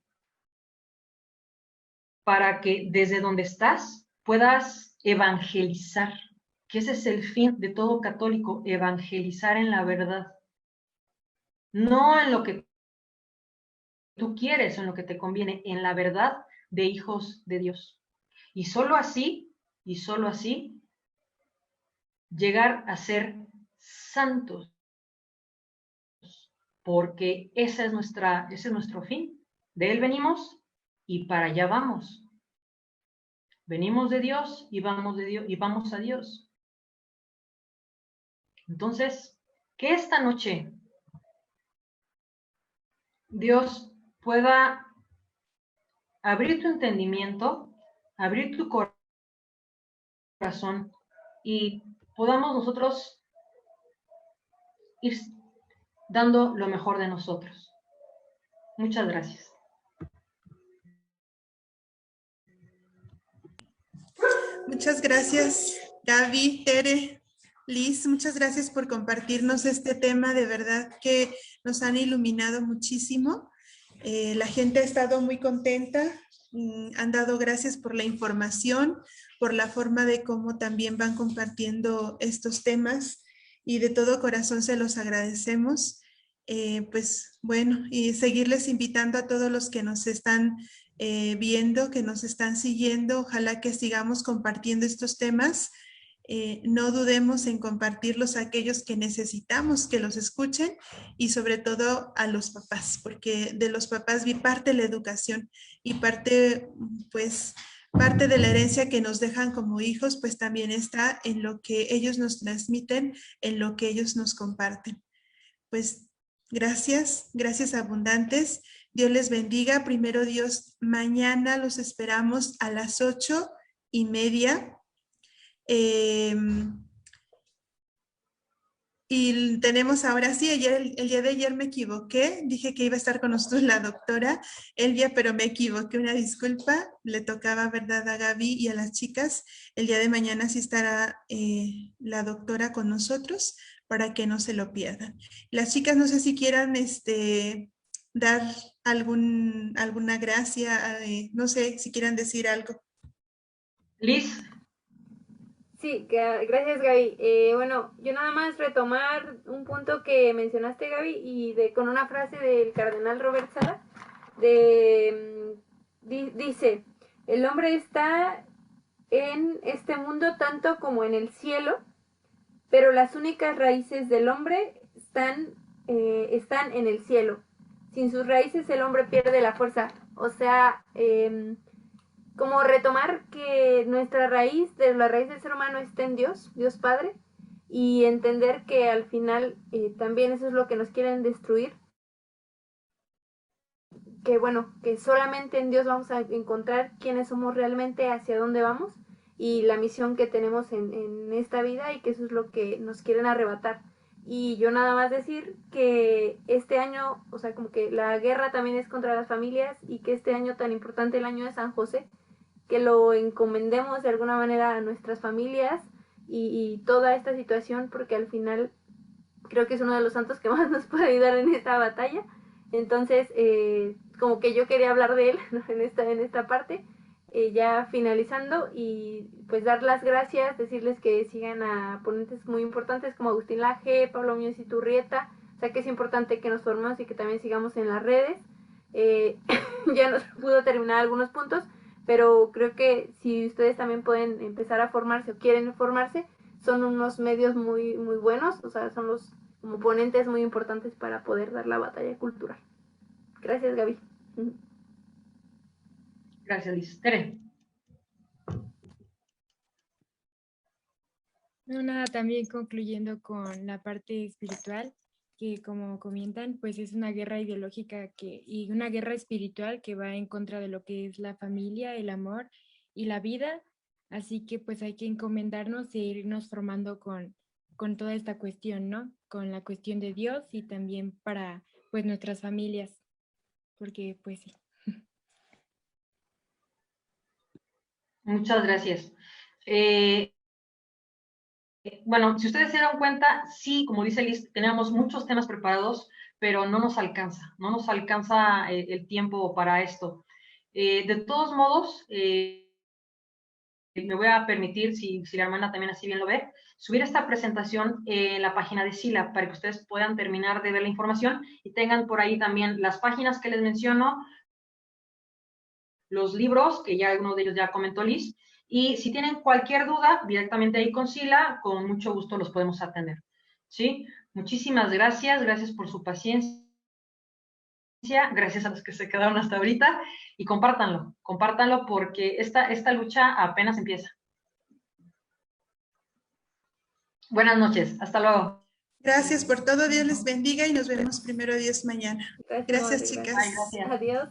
para que desde donde estás puedas evangelizar, que ese es el fin de todo católico, evangelizar en la verdad, no en lo que tú quieres, en lo que te conviene, en la verdad de hijos de Dios. Y solo así, llegar a ser santos, porque ese es nuestro fin. De Él venimos y para allá vamos. Venimos de Dios y vamos de Dios y vamos a Dios. Entonces, que esta noche Dios pueda abrir tu entendimiento, abrir tu corazón, y podamos nosotros ir dando lo mejor de nosotros. Muchas gracias. Muchas gracias, Gaby, Tere, Liz, muchas gracias por compartirnos este tema. De verdad que nos han iluminado muchísimo. La gente ha estado muy contenta, han dado gracias por la información, por la forma de cómo también van compartiendo estos temas y de todo corazón se los agradecemos. Pues bueno, y seguirles invitando a todos los que nos están viendo, que nos están siguiendo. Ojalá que sigamos compartiendo estos temas. No dudemos en compartirlos a aquellos que necesitamos que los escuchen y sobre todo a los papás, porque de los papás vi parte la educación y parte, pues, parte de la herencia que nos dejan como hijos, pues también está en lo que ellos nos transmiten, en lo que ellos nos comparten. Pues gracias, gracias abundantes. Dios les bendiga. Primero Dios, mañana los esperamos a las 8:30. Y tenemos ahora sí, el día de ayer me equivoqué, dije que iba a estar con nosotros la doctora Elvia, pero me equivoqué, una disculpa, le tocaba, ¿verdad?, a Gaby y a las chicas. El día de mañana sí estará la doctora con nosotros para que no se lo pierdan. Las chicas no sé si quieran dar alguna gracia, no sé si quieran decir algo. Liz. Sí, gracias Gaby. Bueno, yo nada más retomar un punto que mencionaste, Gaby, y con una frase del cardenal Robert Sala, dice, el hombre está en este mundo tanto como en el cielo, pero las únicas raíces del hombre están en el cielo. Sin sus raíces el hombre pierde la fuerza. O sea, como retomar que nuestra raíz, la raíz del ser humano está en Dios, Dios Padre, y entender que al final también eso es lo que nos quieren destruir. Que bueno, que solamente en Dios vamos a encontrar quiénes somos realmente, hacia dónde vamos y la misión que tenemos en esta vida, y que eso es lo que nos quieren arrebatar. Y yo nada más decir que este año, o sea, como que la guerra también es contra las familias, y que este año tan importante, el año de San José, que lo encomendemos de alguna manera a nuestras familias y toda esta situación, porque al final creo que es uno de los santos que más nos puede ayudar en esta batalla. Entonces, como que yo quería hablar de él, ¿no?, en esta parte, ya finalizando, y pues dar las gracias, decirles que sigan a ponentes muy importantes como Agustín Laje, Pablo Muñoz y Turrieta. O sea que es importante que nos formemos y que también sigamos en las redes. Ya nos pudo terminar algunos puntos, pero creo que si ustedes también pueden empezar a formarse o quieren formarse, son unos medios muy, muy buenos, o sea, son los como ponentes muy importantes para poder dar la batalla cultural. Gracias, Gaby. Gracias, Liz. Tere. No, nada, también concluyendo con la parte espiritual, que como comentan, pues es una guerra ideológica y una guerra espiritual que va en contra de lo que es la familia, el amor y la vida. Así que pues hay que encomendarnos e irnos formando con toda esta cuestión, ¿no? Con la cuestión de Dios y también para pues nuestras familias, porque pues sí. Muchas gracias. Bueno, si ustedes se dieron cuenta, sí, como dice Liz, tenemos muchos temas preparados, pero no nos alcanza el tiempo para esto. De todos modos, me voy a permitir, si la hermana también así bien lo ve, subir esta presentación en la página de Sila para que ustedes puedan terminar de ver la información y tengan por ahí también las páginas que les menciono, los libros, que ya alguno de ellos ya comentó Liz, y si tienen cualquier duda, directamente ahí con Sila, con mucho gusto los podemos atender, ¿sí? Muchísimas gracias por su paciencia, gracias a los que se quedaron hasta ahorita, y compártanlo porque esta lucha apenas empieza. Buenas noches, hasta luego. Gracias por todo, Dios les bendiga y nos vemos primero Dios mañana. Gracias chicas. Ay, gracias. Adiós.